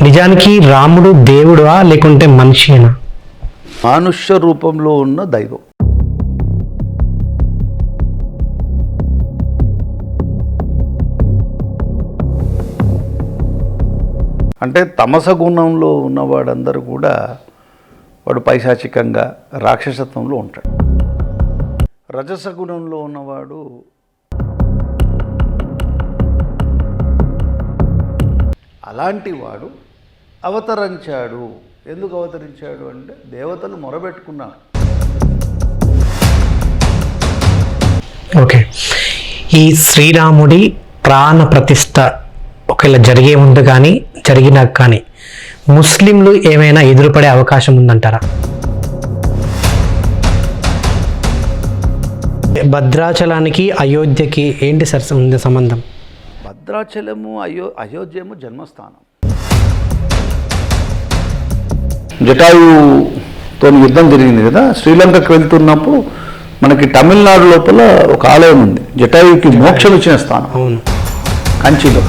నిజానికి రాముడు దేవుడా లేకుంటే మనిషినా? మానుష్య రూపంలో ఉన్న దైవం. అంటే తమస గుణంలో ఉన్నవాడందరూ కూడా వాడు పైశాచికంగా రాక్షసత్వంలో ఉంటాడు. రజస గుణంలో ఉన్నవాడు అలాంటి వాడు అవతరించాడు. ఎందుకు అవతరించాడు అంటే దేవతలు మొరబెట్టుకున్నారు. ఓకే, ఈ శ్రీరాముడి ప్రాణ ప్రతిష్ఠ ఒకవేళ జరిగే ముందు కానీ జరిగినాక కానీ ముస్లింలు ఏమైనా ఎదురుపడే అవకాశం ఉందంటారా? భద్రాచలానికి అయోధ్యకి ఏంటి సార్ సంబంధం? భద్రాచలము అయోధ్యము జన్మస్థానం. జటాయుతో యుద్ధం జరిగింది కదా, శ్రీలంకకు వెళ్తున్నప్పుడు మనకి తమిళనాడు లోపల ఒక ఆలయం ఉంది, జటాయుకి మోక్షం ఇచ్చిన స్థానం. అవును, కంచిలో.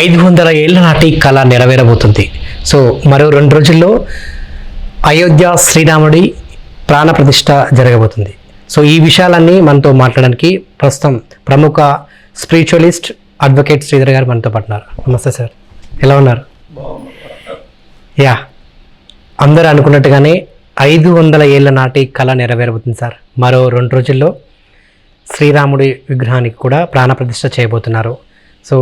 ఐదు 500 ఏళ్ల నాటి కళ నెరవేరబోతుంది. సో మరో 2 రోజుల్లో అయోధ్య శ్రీరాముడి ప్రాణ ప్రతిష్ఠ జరగబోతుంది. సో ఈ విషయాలన్నీ మనతో మాట్లాడడానికి ప్రస్తుతం ప్రముఖ స్పిరిచువలిస్ట్ అడ్వకేట్ శ్రీధర్ గారు మనతో పట్టున్నారు. నమస్తే సార్, ఎలా ఉన్నారు? యా, అందరూ అనుకున్నట్టుగానే 500 ఏళ్ల నాటి కళ నెరవేరబోతుంది సార్. మరో 2 రోజుల్లో శ్రీరాముడి విగ్రహానికి కూడా ప్రాణ ప్రతిష్ఠ చేయబోతున్నారు. సో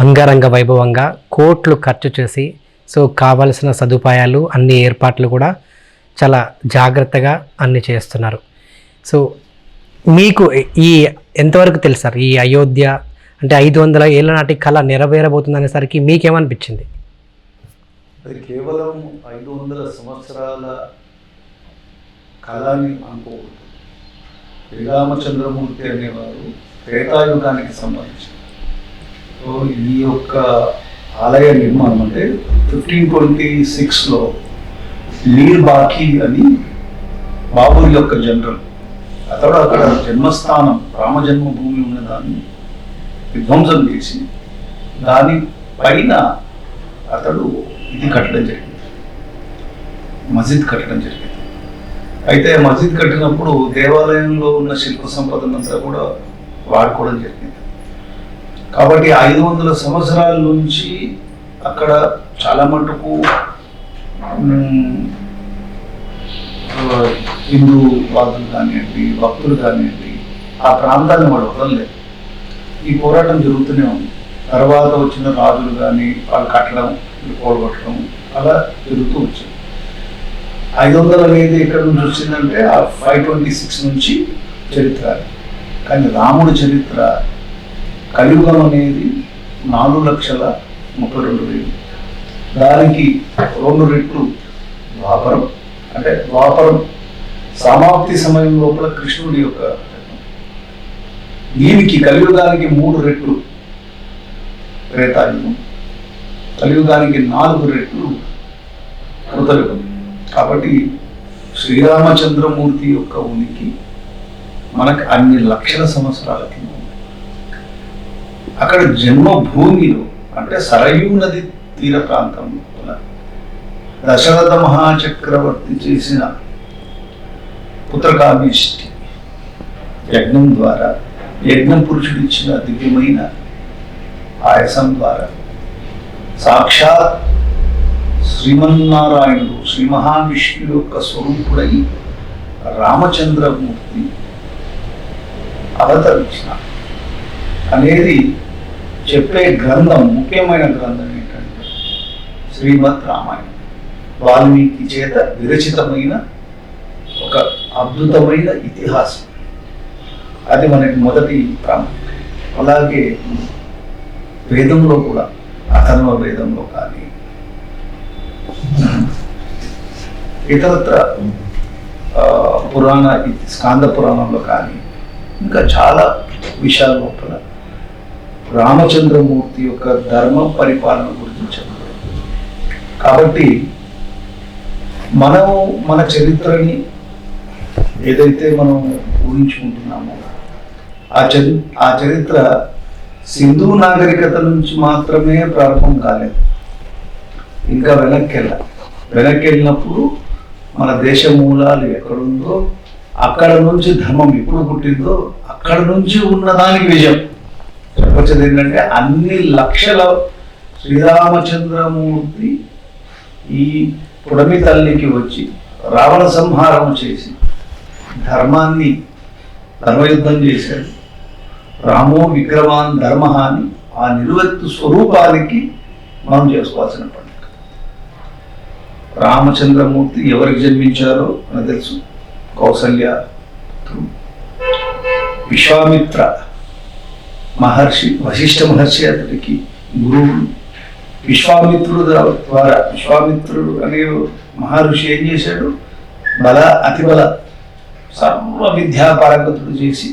అంగరంగ వైభవంగా కోట్లు ఖర్చు చేసి సో కావలసిన సదుపాయాలు అన్ని ఏర్పాట్లు కూడా చాలా జాగ్రత్తగా అన్ని చేస్తున్నారు. సో మీకు ఈ ఎంతవరకు తెలుసు సార్ ఈ అయోధ్య అంటే 500 ఏళ్ల నాటి కళ నెరవేరబోతుంది అనేసరికి మీకేమనిపించింది? అది కేవలం 500 సంవత్సరాల కళని అనుకోకూడదు. శ్రీరామచంద్రమూర్తి అనేవారు త్రేతాయుగానికి సంబంధించి ఈ యొక్క ఆలయ నిర్మాణం అంటే 1526లో మీర్ బాకీ అని బాబుర్ యొక్క జనరల్, అతడు అక్కడ జన్మస్థానం రామజన్మభూమి ఉన్న దాన్ని విధ్వంసం చేసి దాని పైన అతడు ఇది కట్టడం జరిగింది, మస్జిద్ కట్టడం జరిగింది. అయితే మస్జిద్ కట్టినప్పుడు దేవాలయంలో ఉన్న శిల్ప సంపదనంతా కూడా వాడుకోవడం జరిగింది. కాబట్టి 500 సంవత్సరాల నుంచి అక్కడ చాలా మటుకు హిందూ వాదులు కానివ్వండి, భక్తులు కానివ్వండి, ఆ ప్రాంతాన్ని వాడు వదలలేదు. ఈ పోరాటం జరుగుతూనే ఉంది. తర్వాత వచ్చిన రాజులు కానీ వాళ్ళు కట్టడం, పోడగొట్టడం అలా జరుగుతూ వచ్చింది. 500 అనేది ఎక్కడి నుంచి వచ్చిందంటే ఆ 526 నుంచి చరిత్ర. కానీ రాముడి చరిత్ర కలియుగం అనేది 4,32,000, దానికి 2 రెట్లు ద్వాపరం. అంటే ద్వాపరం సమాప్తి సమయం లోపల కృష్ణుడి యొక్క దీనికి కలియుగానికి 3 రెట్లు త్రేతాయుగం, కలియుగానికి 4 రెట్లు కృతయుగం. కాబట్టి శ్రీరామచంద్రమూర్తి యొక్క ఉనికి మనకు అన్ని లక్షల సంవత్సరాల కింద. అక్కడ జన్మభూమిలో అంటే సరయూ నది తీర ప్రాంతంలో దశరథ మహాచక్రవర్తి చేసిన పుత్రకామేష్టి యజ్ఞం ద్వారా, యజ్ఞం పురుషుడు ఇచ్చిన దివ్యమైన ఆయాసం ద్వారా సాక్షాత్ శ్రీమన్నారాయణుడు శ్రీ మహావిష్ణువు యొక్క స్వరూపుడై రామచంద్రమూర్తి అవతరించిన అనేది చెప్పే గ్రంథం, ముఖ్యమైన గ్రంథం ఏంటంటే శ్రీమద్ రామాయణం. వాల్మీకి చేత విరచితమైన ఒక అద్భుతమైన ఇతిహాసం. అది మనకి మొదటి ప్రాముఖ్యత. అలాగే వేదంలో కూడా అథర్వ వేదంలో కానీ ఇతరత్ర పురాణ స్కాంద పురాణంలో కానీ ఇంకా చాలా విషయాల లోపల రామచంద్రమూర్తి యొక్క ధర్మ పరిపాలన గురించి చెప్పారు. కాబట్టి మనం మన చరిత్రని ఏదైతే మనం ఊహించుకుంటున్నామో ఆ చరిత్ర సింధు నాగరికత నుంచి మాత్రమే ప్రారంభం కాలేదు. ఇంకా వెనక్కి వెళ్ళినప్పుడు మన దేశ మూలాలు ఎక్కడుందో అక్కడ నుంచి ధర్మం ఎప్పుడు పుట్టిందో అక్కడ నుంచి ఉన్నదానికి విజయం చెప్పొచ్చేది ఏంటంటే అన్ని లక్షల శ్రీరామచంద్రమూర్తి ఈ పుడమి తల్లికి వచ్చి రావణ సంహారం చేసి ధర్మయుద్ధం చేశాడు. రామో విక్రమాన్ ధర్మ అని ఆ నిలువెత్తు స్వరూపానికి మనం చేసుకోవాల్సిన పండుగ. రామచంద్రమూర్తి ఎవరికి జన్మించారో మనకు తెలుసు. కౌసల్య, విశ్వామిత్ర మహర్షి, వశిష్ఠ మహర్షి అతడికి గురువులు. విశ్వామిత్రుడు అనే మహర్షి ఏం చేశాడు? అతిబల సర్వ విద్యా పారంగతుడు చేసి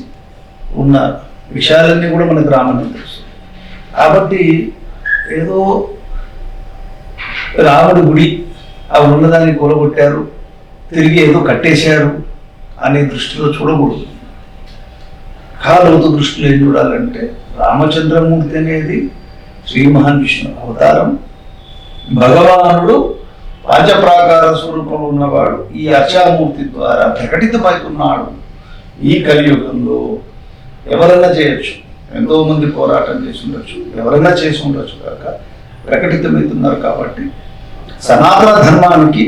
ఉన్న విషయాలన్నీ కూడా మనకు రామని తెలుసు. కాబట్టి ఏదో రాముడి గుడి అవి ఉన్నదాన్ని కూలగొట్టారు, తిరిగి ఏదో కట్టేశారు అనే దృష్టిలో చూడకూడదు. కాలోతు దృష్టిలో ఏం చూడాలంటే రామచంద్రమూర్తి అనేది శ్రీ మహావిష్ణు అవతారం. భగవానుడు పంచప్రాకార స్వరూపంలో ఉన్నవాడు ఈ అర్చామూర్తి ద్వారా ప్రకటితమవుతున్నాడు. ఈ కలియుగంలో ఎవరన్నా చేయొచ్చు, ఎంతో మంది పోరాటం చేసి ఉండొచ్చు, ఎవరన్నా చేసి ఉండొచ్చు కాక ప్రకటితమవుతున్నారు. కాబట్టి సనాతన ధర్మానికి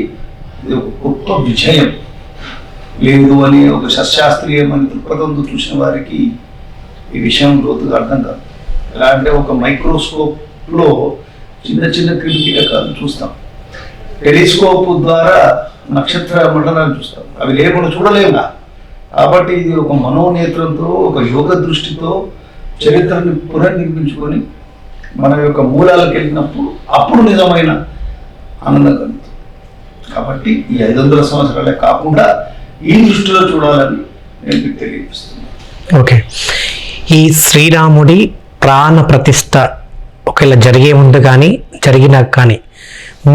ఇది ఒక గొప్ప విజయం. లేదు అని ఒక శాస్త్రీయమైన దృక్పథంతో చూసిన వారికి ఈ విషయం లోతుగా అర్థం కాదు. ఎలా అంటే ఒక మైక్రోస్కోప్లో చిన్న చిన్న క్రిమికీటకాలు చూస్తాం, టెలిస్కోప్ ద్వారా నక్షత్ర మండలాన్ని చూస్తాం, అవి లేకుండా చూడలేముగా. కాబట్టి ఇది ఒక మనోనేత్రంతో ఒక యోగ దృష్టితో చరిత్రని పునర్నిర్మించుకొని మన యొక్క మూలాలకు వెళ్ళినప్పుడు అప్పుడు నిజమైన ఆనందం కలుగుతుంది. కాబట్టి ఈ 500 సంవత్సరాలే కాకుండా ఈ దృష్టిలో చూడాలని నేను మీకు తెలియజేస్తున్నాను. ఓకే, ఈ శ్రీరాముడి ప్రాణ ప్రతిష్ఠ ఒకవేళ జరిగే ముందు కానీ జరిగినాక కానీ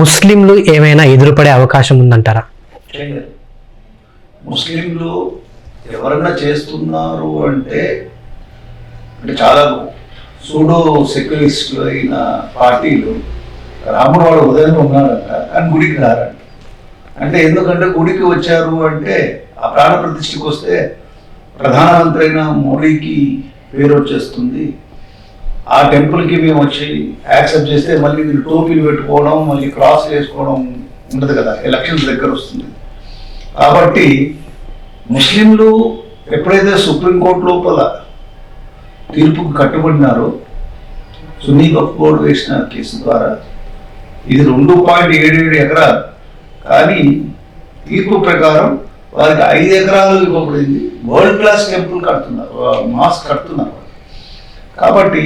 ముస్లింలు ఏమైనా ఎదురుపడే అవకాశం ఉందంటారా? ముస్లింలు ఎవరన్నా చేస్తున్నారు అంటే చాలా సూడో సెక్యులరిస్టులు అయిన పార్టీలు రాముడు వాడు ఉదయం ఉన్నాడంట కానీ గుడికి రారంట. అంటే ఎందుకంటే గుడికి వచ్చారు అంటే ఆ ప్రాణ ప్రతిష్ఠకి వస్తే ప్రధానమంత్రి అయిన మోడీకి పేరు వచ్చేస్తుంది. ఆ టెంపుల్కి మేము వచ్చి యాక్సెప్ట్ చేస్తే మళ్ళీ మీరు టోపీలు పెట్టుకోవడం, మళ్ళీ క్రాస్ వేసుకోవడం ఉండదు కదా, ఎలక్షన్స్ దగ్గర వస్తుంది. కాబట్టి ముస్లింలు ఎప్పుడైతే సుప్రీంకోర్టు లోపల తీర్పుకు కట్టుబడినారో, సున్నీ వక్ఫ్ బోర్డు వేసిన కేసు ద్వారా ఇది 2.77 ఎకరాలు, కానీ తీర్పు ప్రకారం వారికి 5 ఎకరాలు ఇవ్వబడింది. వరల్డ్ క్లాస్ టెంపుల్ కడుతున్నారు, మాస్క్ కడుతున్నారు. కాబట్టి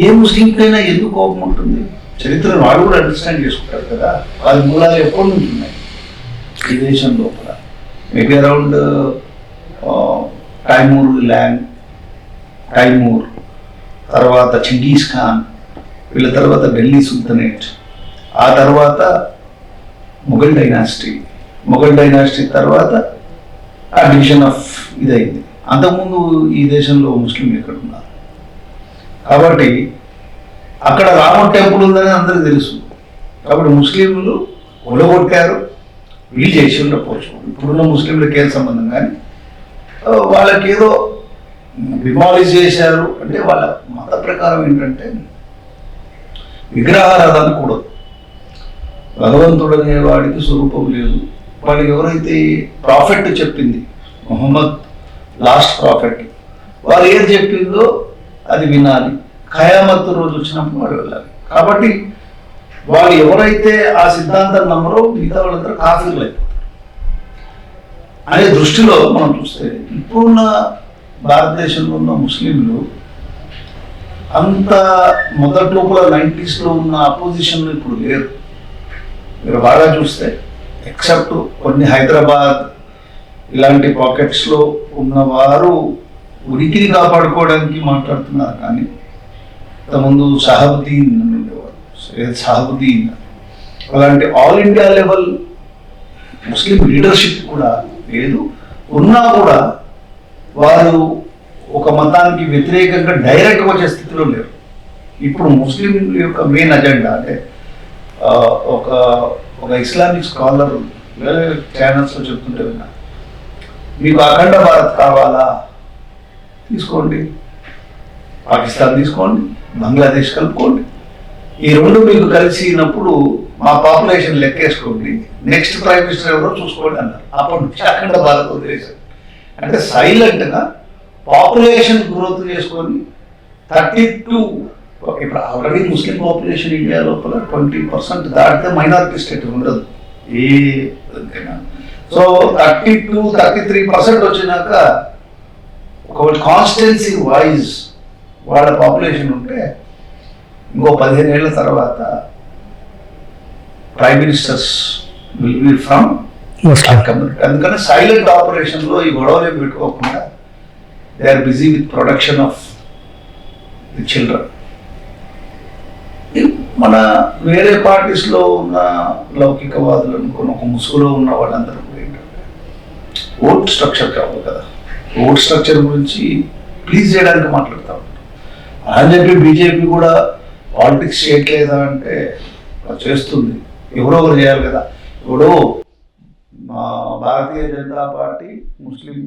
ఏ ముస్లింకైనా ఎందుకు కోపం ఉంటుంది? చరిత్రను వాడు కూడా అండర్స్టాండ్ చేసుకుంటారు కదా, వారి మూలాలు ఎప్పటి నుంచి ఉన్నాయి ఈ దేశం లోపల. మేబీ అరౌండ్ టైమూర్ తర్వాత చింగీస్ ఖాన్, వీళ్ళ తర్వాత ఢిల్లీ సుల్తనేట్, ఆ తర్వాత మొఘల్ డైనాసిటీ తర్వాత ఆ డివిజన్ ఆఫ్ ఇదైంది. అంతకుముందు ఈ దేశంలో ముస్లింలు ఎక్కడ ఉన్నారు? కాబట్టి అక్కడ రాముడు టెంపుల్ ఉందని అందరికీ తెలుసు. కాబట్టి ముస్లింలు ఒలగొట్టారు, వీళ్ళు చేసి ఉండకపోవచ్చు. ఇప్పుడున్న ముస్లింలకు ఏం సంబంధం, కానీ వాళ్ళకి ఏదో డిమాలిష్ చేశారు అంటే వాళ్ళ మత ప్రకారం ఏంటంటే విగ్రహారాధన కూడదు, భగవంతుడు అనేవాడికి స్వరూపం లేదు. వాళ్ళకి ఎవరైతే ప్రాఫెట్ చెప్పింది, మొహమ్మద్ లాస్ట్ ప్రాఫెట్, వారు ఏది చెప్పిందో అది వినాలి. ఖయామత్ రోజు వచ్చినప్పుడు వాడు వెళ్ళాలి. కాబట్టి వాళ్ళు ఎవరైతే ఆ సిద్ధాంతం నమ్మరో మిగతా వాళ్ళందరూ కాఫీర్లు అయిపోతారు అనే దృష్టిలో మనం చూస్తే ఇప్పుడున్న భారతదేశంలో ఉన్న ముస్లింలు అంత మొదటి లోపల 90s ఉన్న అపోజిషన్లు ఇప్పుడు లేరు. మీరు బాగా చూస్తే ఎక్సెప్ట్ కొన్ని హైదరాబాద్ ఇలాంటి పాకెట్స్లో ఉన్నవారు ఉనికిని కాపాడుకోవడానికి మాట్లాడుతున్నారు, కానీ ఇంతకుముందు షహాబుద్దీన్ అని ఉండేవారు, సయ్యద్ షహాబుద్దీన్. అలాంటి ఆల్ ఇండియా లెవెల్ ముస్లిం లీడర్షిప్ కూడా లేదు. ఉన్నా కూడా వారు ఒక మతానికి వ్యతిరేకంగా డైరెక్ట్గా వచ్చే స్థితిలో లేరు. ఇప్పుడు ముస్లిం యొక్క మెయిన్ అజెండా అంటే ఒక ఒక ఇస్లామిక్ స్కాలర్ ఛానల్స్లో చెప్తుంటే విన్నా, మీకు అఖండ భారత్ కావాలా తీసుకోండి, పాకిస్తాన్ తీసుకోండి, బంగ్లాదేశ్ కలుపుకోండి, ఈ రెండు మీకు కలిసినప్పుడు మా పాపులేషన్ లెక్కేసుకోండి, నెక్స్ట్ ప్రైమ్ మినిస్టర్ ఎవరో చూసుకోండి అన్నారు. అప్పటి నుంచి అఖండ భారత్ వదిలేశారు. అంటే సైలెంట్గా పాపులేషన్ గ్రోత్ చేసుకొని 32, ఇప్పుడు ఆల్రెడీ ముస్లిం పాపులేషన్ ఇండియా లోపల 20% దాటితే మైనారిటీ స్టేట్ ఉండదు ఏ. సో 32-33% వచ్చినాక ఒకవేళ కాన్స్టిట్యున్సీ వైజ్ వాళ్ళ పాపులేషన్ ఉంటే ఇంకో 15 ఏళ్ళ తర్వాత prime ministers will be from Muslim community. అందుకని సైలెంట్ ఆపరేషన్లో ఈ గొడవలు ఏం పెట్టుకోకుండా they are busy with production of the children. మన వేరే పార్టీస్లో ఉన్న లౌకికవాదులు అనుకున్న ఒక ముసుగులో ఉన్న వాళ్ళందరూ కూడా ఏంటంటే ఓట్ స్ట్రక్చర్ కావాలి కదా, ఓట్ స్ట్రక్చర్ గురించి ప్లీజ్ చేయడానికి మాట్లాడుతూ ఉంటారు. అని చెప్పి బీజేపీ కూడా పాలిటిక్స్ చేయట్లేదా అంటే చేస్తుంది, ఎవరో ఒకరు చేయాలి కదా. ఇప్పుడు భారతీయ జనతా పార్టీ ముస్లిం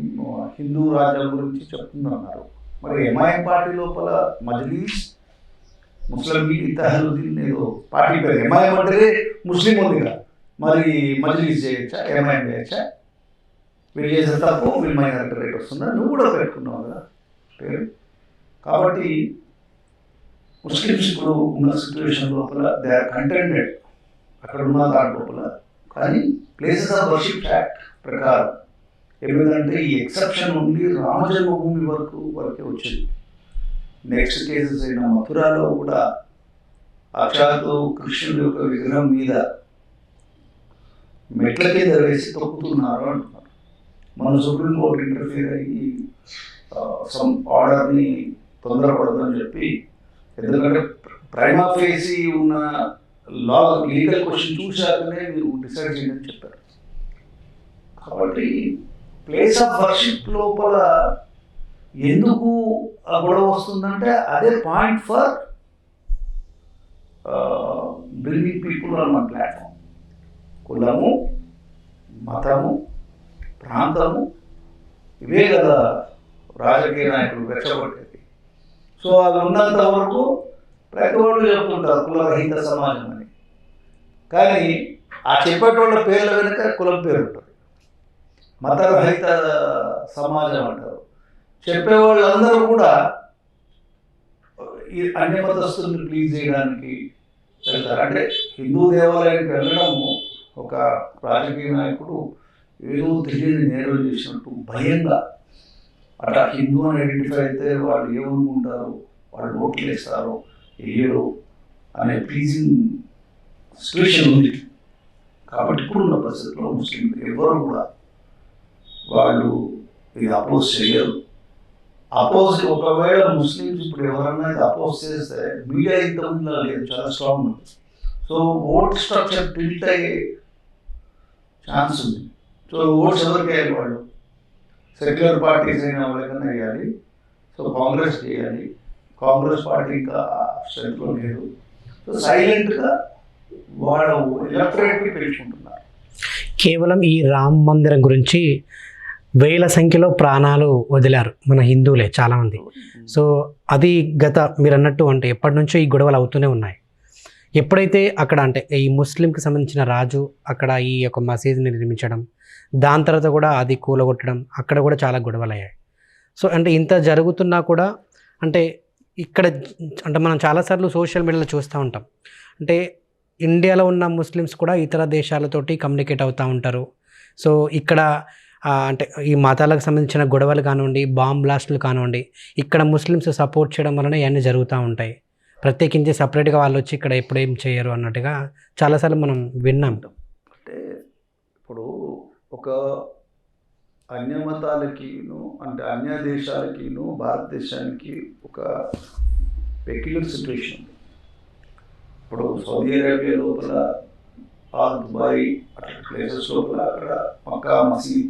హిందూ రాజ్యాల గురించి చెప్తున్నారు. మరి ఎంఐఎం పార్టీ లోపల మజ్లీస్ ముస్లిం ఇత్తహాదుద్దీన్ ఏదో పార్టీ పేరు ఎంఐఎం అంటే ముస్లిం ఉంది కదా, మరి మజ్లీస్ చేయొచ్చా, ఎంఐఎం చేయొచ్చా? వీళ్ళు చేసే తప్పు, వీళ్ళు మైనారిటీ రేట్ వస్తుందా? నువ్వు కూడా పెట్టుకున్నావు కదా పేరు. కాబట్టి ముస్లిమ్స్ ఇప్పుడు ఉన్న సిచ్యువేషన్ లోపల దే ఆర్ కంటెంటెడ్ అక్కడ ఉన్న దాని లోపల. కానీ ప్లేసెస్ ఆఫ్ వర్షిప్ యాక్ట్ ప్రకారం ఏమిటంటే ఈ ఎక్సెప్షన్ ఉంది రామజన్మభూమి వరకే వచ్చింది. నెక్స్ట్ కేసెస్ అయిన మథురాలో కూడా సాక్షాత్తు కృష్ణుడి యొక్క విగ్రహం మీద మెట్ల కింద వేసి తొక్కుతున్నారు అంటున్నారు. మన సుప్రీంకోర్టు ఇంటర్ఫీర్ అయ్యి సమ్ ఆర్డర్ని తొందరపడదని చెప్పి, ఎందుకంటే ప్రైమా ఫేసి ఉన్న లా లీగల్ క్వశ్చన్ చూశాకనే మీరు డిసైడ్ చేయండి అని చెప్పారు. కాబట్టి ప్లేస్ ఆఫ్ వర్షిప్ లోపల ఎందుకు ఆ గొడవ వస్తుందంటే అదే point for bringing people on my platform. కులము, మతము, ప్రాంతము ఇవే కదా రాజకీయ నాయకులు రెచ్చగొట్టేది. సో అది ఉన్నంత వరకు ప్రతి వాళ్ళు చెప్తుంటారు కులరహిత సమాజం అని. కానీ ఆ చెప్పేటోళ్ళ పేర్ల వెనుక కులం పేరు ఉంటుంది. మతరహిత సమాజం అంటారు. చెప్పేవాళ్ళందరూ కూడా ఈ అన్య మతస్థుల్ని ప్లీజ్ చేయడానికి వెళ్తారు. అంటే హిందూ దేవాలయానికి వెళ్ళడము ఒక రాజకీయ నాయకుడు ఏదో తెలియని నేరం చేసినట్టు భయంగా, అట్లా హిందూ అని ఐడెంటిఫై అయితే వాళ్ళు ఏమనుకుంటారు, వాళ్ళు ఓట్లు వేస్తారు వేయరు అనే ప్లీజింగ్ సిచ్యువేషన్ ఉంది. కాబట్టి ఇప్పుడున్న పరిస్థితుల్లో ముస్లింలు ఎవరు కూడా వాళ్ళు ఇది అపోజ్ చేయరు. ఒకవేళ ముస్లిమ్స్ ఇప్పుడు ఎవరన్నా ఇది అపోజ్ చేస్తే మీడియా ఇంతకుముందు లేదు, చాలా స్ట్రాంగ్ ఉంది. సో ఓట్ స్ట్రక్చర్ టిల్ట్ అయ్యే ఛాన్స్ ఉంది. సో ఓట్స్ ఎవరికి వేయాలి? వాళ్ళు సెక్యులర్ పార్టీస్ అయిన వాళ్ళకన్నా వేయాలి. సో కాంగ్రెస్ చేయాలి. కాంగ్రెస్ పార్టీ ఇంకా స్ట్రెంత్లో లేదు. సో సైలెంట్గా వాళ్ళ ఎలక్టరేట్ని పెంచుకుంటున్నారు. కేవలం ఈ రామ మందిరం గురించి వేల సంఖ్యలో ప్రాణాలు వదిలారు మన హిందువులే చాలామంది. సో అది మీరు అన్నట్టు అంటే ఎప్పటి నుంచో ఈ గొడవలు అవుతూనే ఉన్నాయి. ఎప్పుడైతే అక్కడ అంటే ఈ ముస్లింకి సంబంధించిన రాజు అక్కడ ఈ యొక్క మసీదుని నిర్మించడం, దాని తర్వాత కూడా అది కూలగొట్టడం, అక్కడ కూడా చాలా గొడవలు అయ్యాయి. సో అంటే ఇంత జరుగుతున్నా కూడా అంటే ఇక్కడ అంటే మనం చాలాసార్లు సోషల్ మీడియాలో చూస్తూ ఉంటాం, అంటే ఇండియాలో ఉన్న ముస్లిమ్స్ కూడా ఇతర దేశాలతోటి కమ్యూనికేట్ అవుతూ ఉంటారు. సో ఇక్కడ అంటే ఈ మతాలకు సంబంధించిన గొడవలు కానివ్వండి, బాంబ్ బ్లాస్టులు కానివ్వండి, ఇక్కడ ముస్లిమ్స్ సపోర్ట్ చేయడం వలన ఇవన్నీ జరుగుతూ ఉంటాయి. ప్రత్యేకించి సపరేట్గా వాళ్ళు వచ్చి ఇక్కడ ఎప్పుడు ఏం చేయరు అన్నట్టుగా చాలాసార్లు మనం విన్నాం. అంటే ఇప్పుడు ఒక అన్య మతాలకిను అంటే అన్య దేశాలకిను భారతదేశానికి ఒక పెక్యులర్ సిచ్యువేషన్. ఇప్పుడు సౌదీ అరేబియా లోపల, దుబాయ్ అట్లా ప్లేసెస్ లోపల అక్కడ మక్కా మసీద్,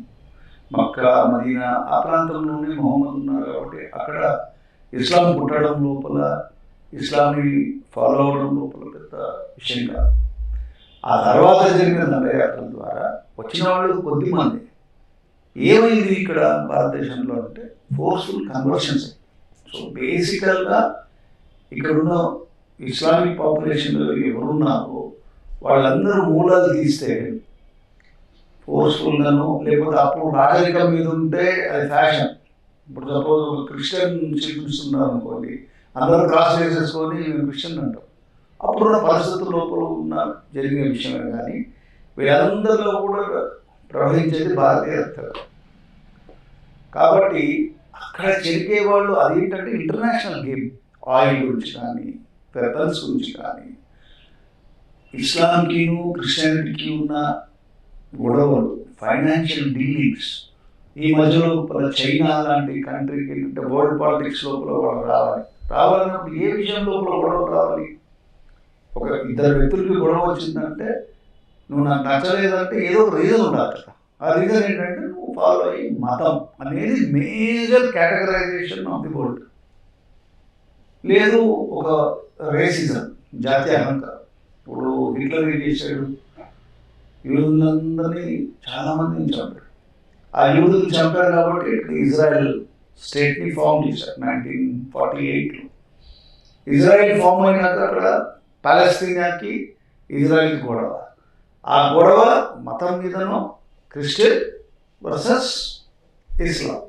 మక్కా మదీనా ఆ ప్రాంతంలోనే మొహమ్మద్ ఉన్నారు కాబట్టి అక్కడ ఇస్లాం పుట్టడం లోపల, ఇస్లాంని ఫాలో అవడం లోపల పెద్ద విషయం కాదు. ఆ తర్వాత జరిగిన దండయాత్రల ద్వారా వచ్చిన వాళ్ళు కొద్దిమంది. ఏమైంది ఇక్కడ భారతదేశంలో అంటే ఫోర్స్ఫుల్ కన్వర్షన్స్. సో బేసికల్గా ఇక్కడున్న ఇస్లామిక్ పాపులేషన్లో ఎవరున్నారో వాళ్ళందరూ మూలాలు తీస్తే ఫోర్స్ఫుల్గాను, లేకపోతే అప్పుడు రాజరికం మీద ఉంటే అది ఫ్యాషన్. ఇప్పుడు సపోజ్ ఒక క్రిస్టియన్ చూపిస్తున్నారు అనుకోండి, అందరూ క్రాస్ చేసేసుకొని క్రిస్టియన్ అంటాం. అప్పుడున్న పరిస్థితుల లోపల ఉన్న జరిగిన విషయమే. కానీ వీళ్ళందరిలో కూడా ప్రవహించేది భారతీయ రక్తం. కాబట్టి అక్కడ జరిగే వాళ్ళు అదేంటంటే ఇంటర్నేషనల్ గేమ్. ఆయిల్ గురించి కానీ, వెపన్స్ గురించి కానీ, ఇస్లాంకిను క్రిస్టియానిటీకి ఉన్న గొడవలు, ఫైనాన్షియల్ డీలింగ్స్. ఈ మధ్యలో చైనా లాంటి కంట్రీకి ఏంటంటే వరల్డ్ పాలిటిక్స్ లోపల వాళ్ళు రావాలన్నప్పుడు ఏ విషయం లోపల గొడవ రావాలి? ఒక ఇద్దరు వ్యక్తులకి గొడవ వచ్చిందంటే నువ్వు నాకు నచ్చలేదంటే ఏదో ఒక రీజన్ ఉండాలి కదా. ఆ రీజన్ ఏంటంటే నువ్వు ఫాలో అయ్యి మతం అనేది major categorisation of the world. లేదు ఒక రేసిజం, జాతీయ అహంకారం. ఇప్పుడు హిట్లర్ ఏం చేశాడు? యూదులందరినీ చాలామందిని చంపాడు. ఆ యూదులు చంపారు కాబట్టి ఇజ్రాయెల్ స్టేట్ని ఫామ్ చేశారు 1948లో. ఇజ్రాయెల్ ఫామ్ అయినాక అక్కడ పాలస్తీనాకి ఇజ్రాయెల్ గొడవ. ఆ గొడవ మతం మీదనో, క్రిస్టియన్ వర్సెస్ ఇస్లాం.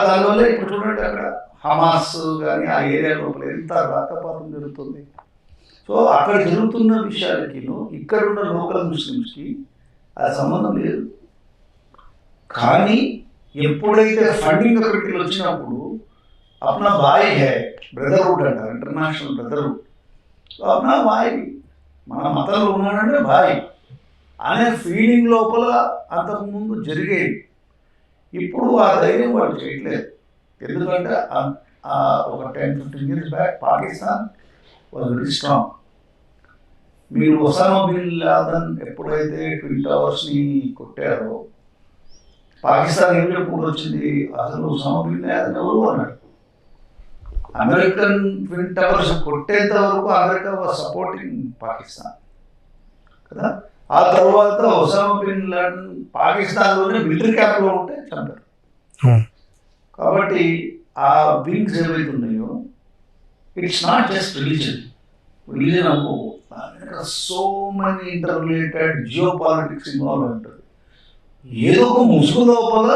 దానివల్ల ఇప్పుడు చూడండి అక్కడ హమాస్ కానీ ఆ ఏరియా లోపల ఎంత రాకపోతం జరుగుతుంది. సో అక్కడ జరుగుతున్న విషయాలకి ఇక్కడున్న లోకల్ ముస్లిమ్స్కి అది సంబంధం లేదు. కానీ ఎప్పుడైతే ఫండింగ్ అక్కడికి వచ్చినప్పుడు అప్నా భాయ్ హే, బ్రదర్హుడ్ అంటారు, ఇంటర్నేషనల్ బ్రదర్హుడ్. అప్నా భాయ్, మన మతంలో ఉన్నాడంటే భాయ్ అనే ఫీలింగ్ లోపల అంతకుముందు జరిగేది. ఇప్పుడు ఆ ధైర్యం వాళ్ళు చేయట్లేదు. ఎందుకంటే ఒక 10-15 years back Pakistan was very strong. మీరు ఒసామా బిన్ లాదెన్ ఎప్పుడైతే ట్విన్ టవర్స్ని కొట్టారో పాకిస్తాన్ ఏం చెప్పుడు వచ్చింది? అసలు ఒసామా బిన్ లాదెన్ ఎవరు అన్నాడు. అమెరికన్ ట్విన్ టవర్స్ కొట్టేంత వరకు అమెరికా వాజ్ సపోర్టింగ్ పాకిస్తాన్ కదా. ఆ తర్వాత ఒసామా బిన్ లాడెన్ పాకిస్తాన్లోనే మిలిటరీ క్యాంప్లో ఉంటే చంపారు. కాబట్టి ఆ వింగ్స్ ఏవైతే ఉన్నాయో ఇట్స్ నాట్ జస్ట్ రిలీజన్ అనుకో, so many inter related geo politics involve ఉంటుంది. ఏదో ఒక ముసుగు లోపల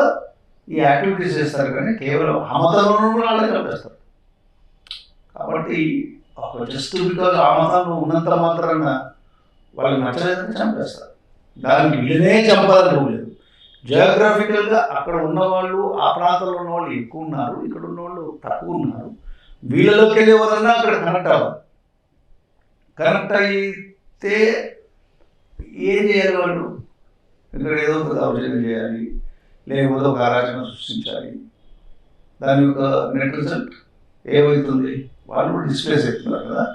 ఈ యాక్టివిటీస్ చేస్తారు కానీ కేవలం మతంలోనూ కూడా వాళ్ళే చంపేస్తారు. కాబట్టి జస్ట్ బికాజ్ ఆ మతంలో ఉన్నంత మాత్రాన వాళ్ళకి నచ్చలేదని చంపేస్తారు. దానికి వీళ్ళనే చంపాలనుకోలేదు. జియోగ్రాఫికల్గా అక్కడ ఉన్నవాళ్ళు, ఆ ప్రాంతంలో ఉన్న వాళ్ళు ఎక్కువ ఉన్నారు, ఇక్కడ ఉన్న వాళ్ళు తక్కువ ఉన్నారు. వీళ్ళలోకి వెళ్ళే వాళ్ళన్నా అక్కడ కనెక్ట్ అవ్వాలి. కనెక్ట్ అయితే ఏం చేయాలి వాళ్ళు? ఇక్కడ ఏదో ఒక దౌర్జన్యం చేయాలి, లేకపోతే ఒక అరాచకం సృష్టించాలి. దాని యొక్క నెట్ రిజల్ట్ ఏమవుతుంది? వాళ్ళు కూడా డిస్ప్లేస్ అవుతున్నారు కదా.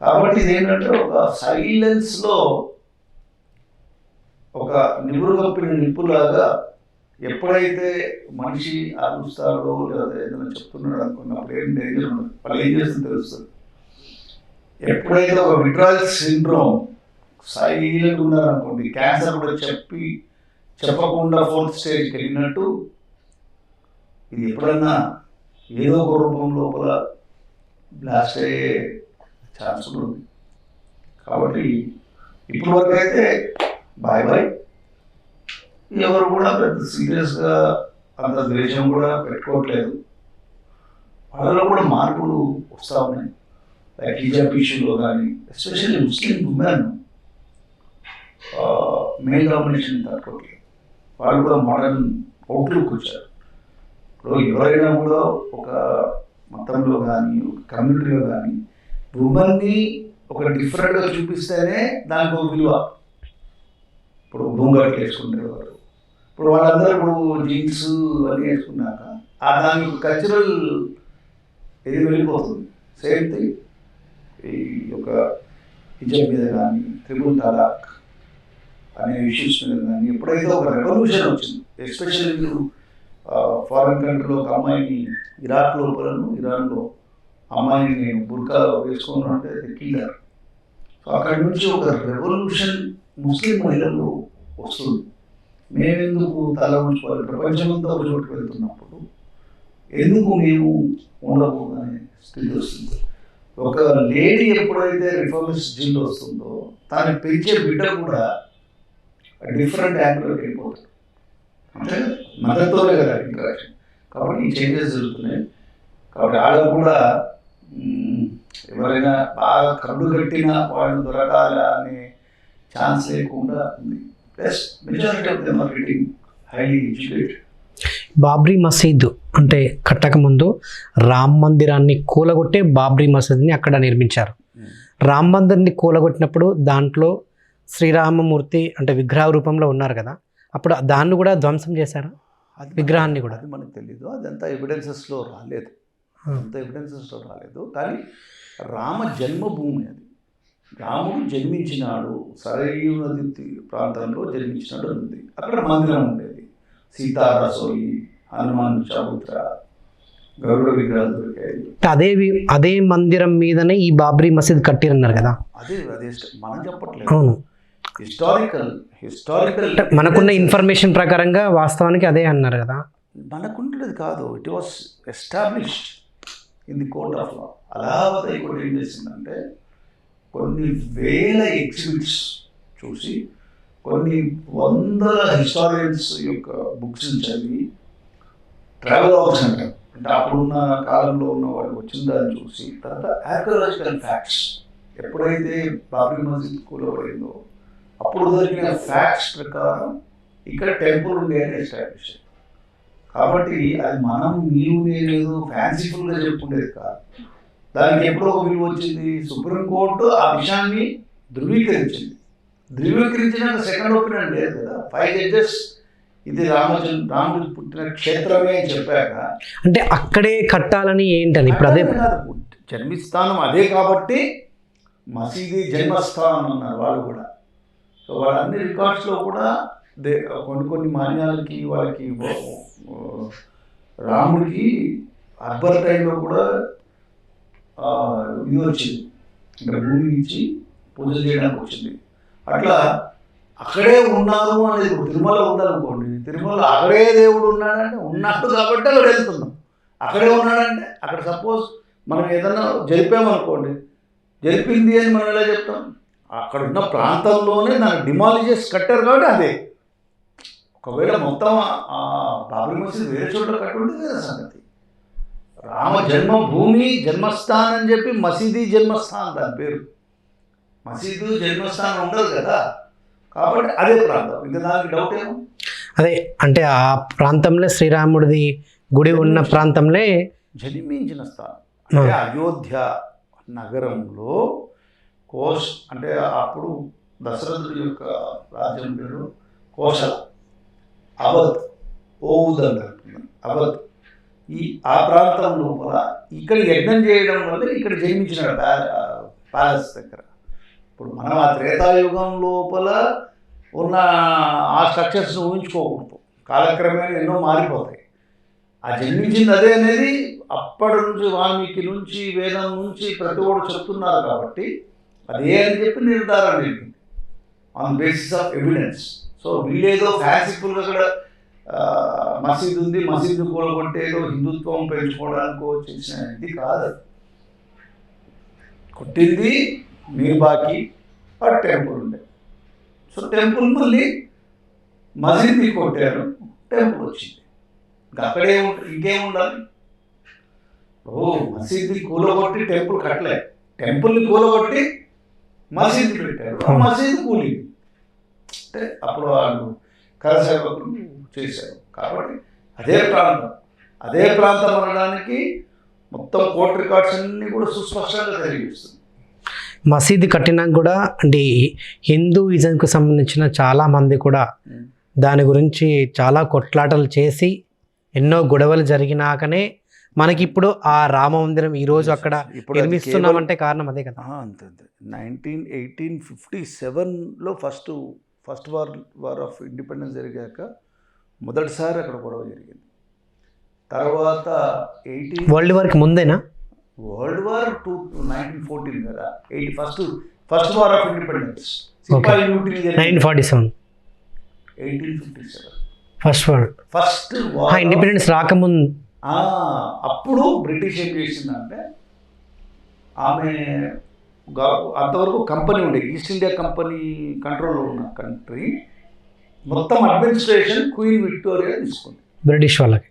కాబట్టి ఇదేంటంటే ఒక సైలెన్స్లో ఒక నిపురు కప్పిన నిప్పులాగా ఎప్పుడైతే మనిషి ఆలోచిస్తాడో లేదా ఏదైనా చెప్తున్నాడు అనుకున్నప్పుడు ఏం డేంజర్ ఉండదు, వాళ్ళు ఏం చేస్తుందో తెలుస్తుంది. ఎప్పుడైతే ఒక విట్రాయల్ సిండ్రోమ్ సైలెంట్ ఉన్నారనుకోండి, క్యాన్సర్ కూడా చెప్పకుండా 4th స్టేజ్కి వెళ్ళినట్టు ఇది ఎప్పుడన్నా ఏదో ఒక రూపం లోపల బ్లాస్ట్ అయ్యే ఛాన్స్ ఉంది. కాబట్టి ఇప్పటి వరకు అయితే బాయ్ బాయ్, ఎవరు కూడా పెద్ద సీరియస్గా అంత ద్వేషం కూడా పెట్టుకోవట్లేదు. వాళ్ళలో కూడా మార్పులు వస్తూ ఉన్నాయి. లైక్ హిజాబ్ ఇష్యూలో కానీ, especially Muslim women male domination తట్టుకోవట్లేదు. వాళ్ళు కూడా మోడర్న్ అవుట్లుక్ వచ్చారు. ఇప్పుడు ఎవరైనా కూడా ఒక మతంలో కానీ, ఒక కమ్యూనిటీలో కానీ ఉమెన్ని ఒక డిఫరెంట్గా చూపిస్తేనే దానికి ఒక విలువ. ఇప్పుడు బొంగట్లు వేసుకుంటారు. ఇప్పుడు వాళ్ళందరూ ఇప్పుడు జీన్స్ అన్నీ వేసుకున్నాక దానికి కల్చరల్ ఇది వెళ్ళిపోతుంది. సేమ్ థింగ్ ఈ యొక్క హిజబ్ మీద కానీ త్రిపుల్ తలాక్ అనే ఇష్యూస్ మీద కానీ ఎప్పుడైతే ఒక రెవల్యూషన్ వచ్చింది, ఎస్పెషల్లీ మీరు ఫారిన్ కంట్రీలో ఒక అమ్మాయిని ఇరాక్ లోపలను ఇరాన్లో అమ్మాయిని నేను బుర్కా వేసుకున్నాను అంటే కిల్లర్. సో అక్కడి నుంచి ఒక రెవల్యూషన్ ముస్లిం మహిళల్లో వస్తుంది. మేమెందుకు తల ఉంచుకోవాలి, ప్రపంచమంతా ఒక చోటుకు వెళ్తున్నప్పుడు ఎందుకు మేము ఉండకూడదనే స్థితి వస్తుంది. ఒక లేడీ ఎప్పుడైతే రిఫార్మిస్ట్ జిల్ వస్తుందో తను పెంచే బిడ్డ కూడా డిఫరెంట్ యాంగిల్లోకి వెళ్ళిపోతాడు. అంటే మదర్తోనే కదా ఇంటరాక్షన్. కాబట్టి ఈ చేంజెస్ జరుగుతున్నాయి. కాబట్టి ఆడ కూడా ఎవరైనా బాగా కరుడు కట్టిన వాళ్ళు దొరకాల అనే ఛాన్స్ లేకుండా ఉంది. Plus majority of them are getting highly educated. Babri Masjid అంటే కట్టక ముందు రామ్ మందిరాన్ని కూలగొట్టే బాబ్రీ మసీద్ని అక్కడ నిర్మించారు. రామ్ మందిర్ని కూలగొట్టినప్పుడు దాంట్లో శ్రీరామమూర్తి అంటే విగ్రహ రూపంలో ఉన్నారు కదా, అప్పుడు దాన్ని కూడా ధ్వంసం చేశారు విగ్రహాన్ని కూడా. అది మనకు తెలీదు, అదంతా ఎవిడెన్సెస్లో రాలేదు, అంత ఎవిడెన్సెస్లో రాలేదు. కానీ రామ జన్మభూమి అది, రాముడు జన్మించినాడు సరయూ నది ప్రాంతంలో జన్మించినాడు ఉంది. అక్కడ మందిరం ఉండేది, సీతారసోయి, హనుమాన్ చబుత్ర, గరుడ విగ్రహాలు దొరికాయి. అదే మందిరం మీదనే ఈ బాబ్రీ మసీద్ కట్టిరన్నారు కదా. అదే మనం చెప్పట్లేదు, అవును, హిస్టారికల్ మనకున్న ఇన్ఫర్మేషన్ ప్రకారంగా వాస్తవానికి అదే అన్నారు కదా. మనకుండేది కాదు, it was established in the court of law. Allahabad high court ఏం చేసిందంటే కొన్ని వేల ఎగ్జిబిట్స్ చూసి కొన్ని వందల హిస్టారియన్స్ యొక్క బుక్స్ చదివి ట్రావెల్ ఆప్షన్ అంటారు, అంటే అప్పుడున్న కాలంలో ఉన్న వాళ్ళు వచ్చిన దాన్ని చూసి తర్వాత ఆర్కియాలజికల్ ఫ్యాక్ట్స్ ఎప్పుడైతే బాబ్రీ మసీద్ కూలబడిందో అప్పుడు దొరికిన ఫ్యాక్ట్స్ ప్రకారం ఇక్కడ టెంపుల్ ఉండేది ఎస్టాబ్లిష్. కాబట్టి అది మనం మీరు నేనేదో ఫ్యాన్సిఫుల్గా చెప్పుకునేది కాదు, దానికి ఎప్పుడో ఒక విలువ వచ్చింది. సుప్రీంకోర్టు ఆ విషయాన్ని ధృవీకరించింది. ధృవీకరించిన సెకండ్ ఒపీనియన్ లేదు కదా. 5 జడ్జెస్ ఇది రాముడు పుట్టిన క్షేత్రమే అని చెప్పాక అంటే అక్కడే కట్టాలని ఏంటని ఇప్పుడు అదే జన్మస్థానం అదే కాబట్టి మసీదీ జన్మస్థానం అన్నారు వాళ్ళు కూడా. సో వాళ్ళ అన్ని రికార్డ్స్లో కూడా కొన్ని మాన్యాలకి వాళ్ళకి రాముడికి అక్బర్ టైంలో కూడా ఇది వచ్చింది, ఇక్కడ భూమి నుంచి పూజ చేయడానికి వచ్చింది. అట్లా అక్కడే ఉన్నారు అనేది. ఇప్పుడు తిరుమల ఉందనుకోండి, తిరుమల అక్కడే దేవుడు ఉన్నాడంటే ఉన్నట్టు కాబట్టి అక్కడ వెళ్తున్నాం. అక్కడే ఉన్నాడంటే అక్కడ సపోజ్ మనం ఏదన్నా జరిపామనుకోండి, జరిపింది అని మనం ఎలా చెప్తాం? అక్కడ ఉన్న ప్రాంతంలోనే దాన్ని డిమాలిజెస్ కట్టారు కాబట్టి అదే. ఒకవేళ మొత్తం బాబ్రీ మసీద్ వేరే చోట్ల కట్టుంటే కదా సంగతి. రామ జన్మభూమి జన్మస్థానం అని చెప్పి మసీదీ జన్మస్థానం దాని పేరు. మసీదు జన్మస్థానం ఉండదు కదా, కాబట్టి అదే ప్రాంతం. ఇంకా దానికి డౌట్ ఏమో. అదే అంటే ఆ ప్రాంతంలో శ్రీరాముడిది గుడి ఉన్న ప్రాంతంలో జన్మించిన స్థానం. అంటే అయోధ్య నగరంలో అంటే అప్పుడు దశరథుడి యొక్క రాజ్యం పేరు కోశల, అవధ్, ఓవుద్ అంటారు అవధ్. ఆ ప్రాంతం లోపల ఇక్కడ యజ్ఞం చేయడం వల్ల ఇక్కడ జన్మించినాడు ప్యాలెస్ దగ్గర. ఇప్పుడు మనం ఆ త్రేతాయుగం లోపల ఉన్న ఆ స్ట్రక్చర్స్ని ఊహించుకోకూడదు, కాలక్రమేణా ఎన్నో మారిపోతాయి. ఆ జన్మించింది అదే అనేది అప్పటి నుంచి వాల్మీకి నుంచి వేదం నుంచి ప్రతి ఒక్కరు చెప్తున్నారు కాబట్టి అదే అని చెప్పి నిర్ధారణ జరిగింది on basis of evidence. So వీళ్ళేదో ఫ్యాన్సిఫుల్గా అక్కడ మసీదు ఉంది, మసీదు కూలగొట్టే ఏదో హిందుత్వం పెంచుకోవడానికో చేసిన ఇది కాదు. కొట్టింది మీర్బాకి ఆ టెంపుల్ ఉండే. సో టెంపుల్ మళ్ళీ మసీద్ని కొట్టారు, టెంపుల్ వచ్చింది. ఇంకా అక్కడే ఇంకేం ఉండాలి? మసీద్ని కూలగొట్టి టెంపుల్ కట్టలే, టెంపుల్ని కూలగొట్టి మసీదు పెట్టారు, ఆ మసీదు కూలింది. అంటే అప్పుడు వాళ్ళు కరసేవకులు చేశారు. కాబట్టి అదే ప్రాంతం అనడానికి మొత్తం కోర్టు రికార్డ్స్ అన్నీ కూడా సుస్పష్టంగా తెలియజేస్తుంది. మసీదు కట్టినాక కూడా అంటే హిందూయిజంకు సంబంధించిన చాలామంది కూడా దాని గురించి చాలా కొట్లాటలు చేసి ఎన్నో గొడవలు జరిగినాకనే మనకి ఇప్పుడు ఆ రామ మందిరం ఈ రోజు అక్కడ ఇప్పుడు అది నిర్మిస్తున్నామంటే కారణం అదే కదా. అంతే 1857లో ఫస్ట్ వార్ ఆఫ్ ఇండిపెండెన్స్ జరిగాక మొదటిసారి అక్కడ గొడవ జరిగింది. తర్వాత వరల్డ్ వార్కి ముందేనా? వరల్డ్ వార్ 1914 కదా, ఫస్ట్ వార్ ఆఫ్ ఇండిపెండెన్స్ సిపాయి mutiny 1947 1857 first world first war independence రాకముందు. అప్పుడు బ్రిటిష్ ఏం చేసిందంటే, ఆమె అంతవరకు కంపెనీ ఉండే, ఈస్ట్ ఇండియా కంపెనీ కంట్రోల్లో ఉన్న కంట్రీ మొత్తం అడ్మినిస్ట్రేషన్ క్వీన్ విక్టోరియా తీసుకుంది, బ్రిటిష్ వాళ్ళకి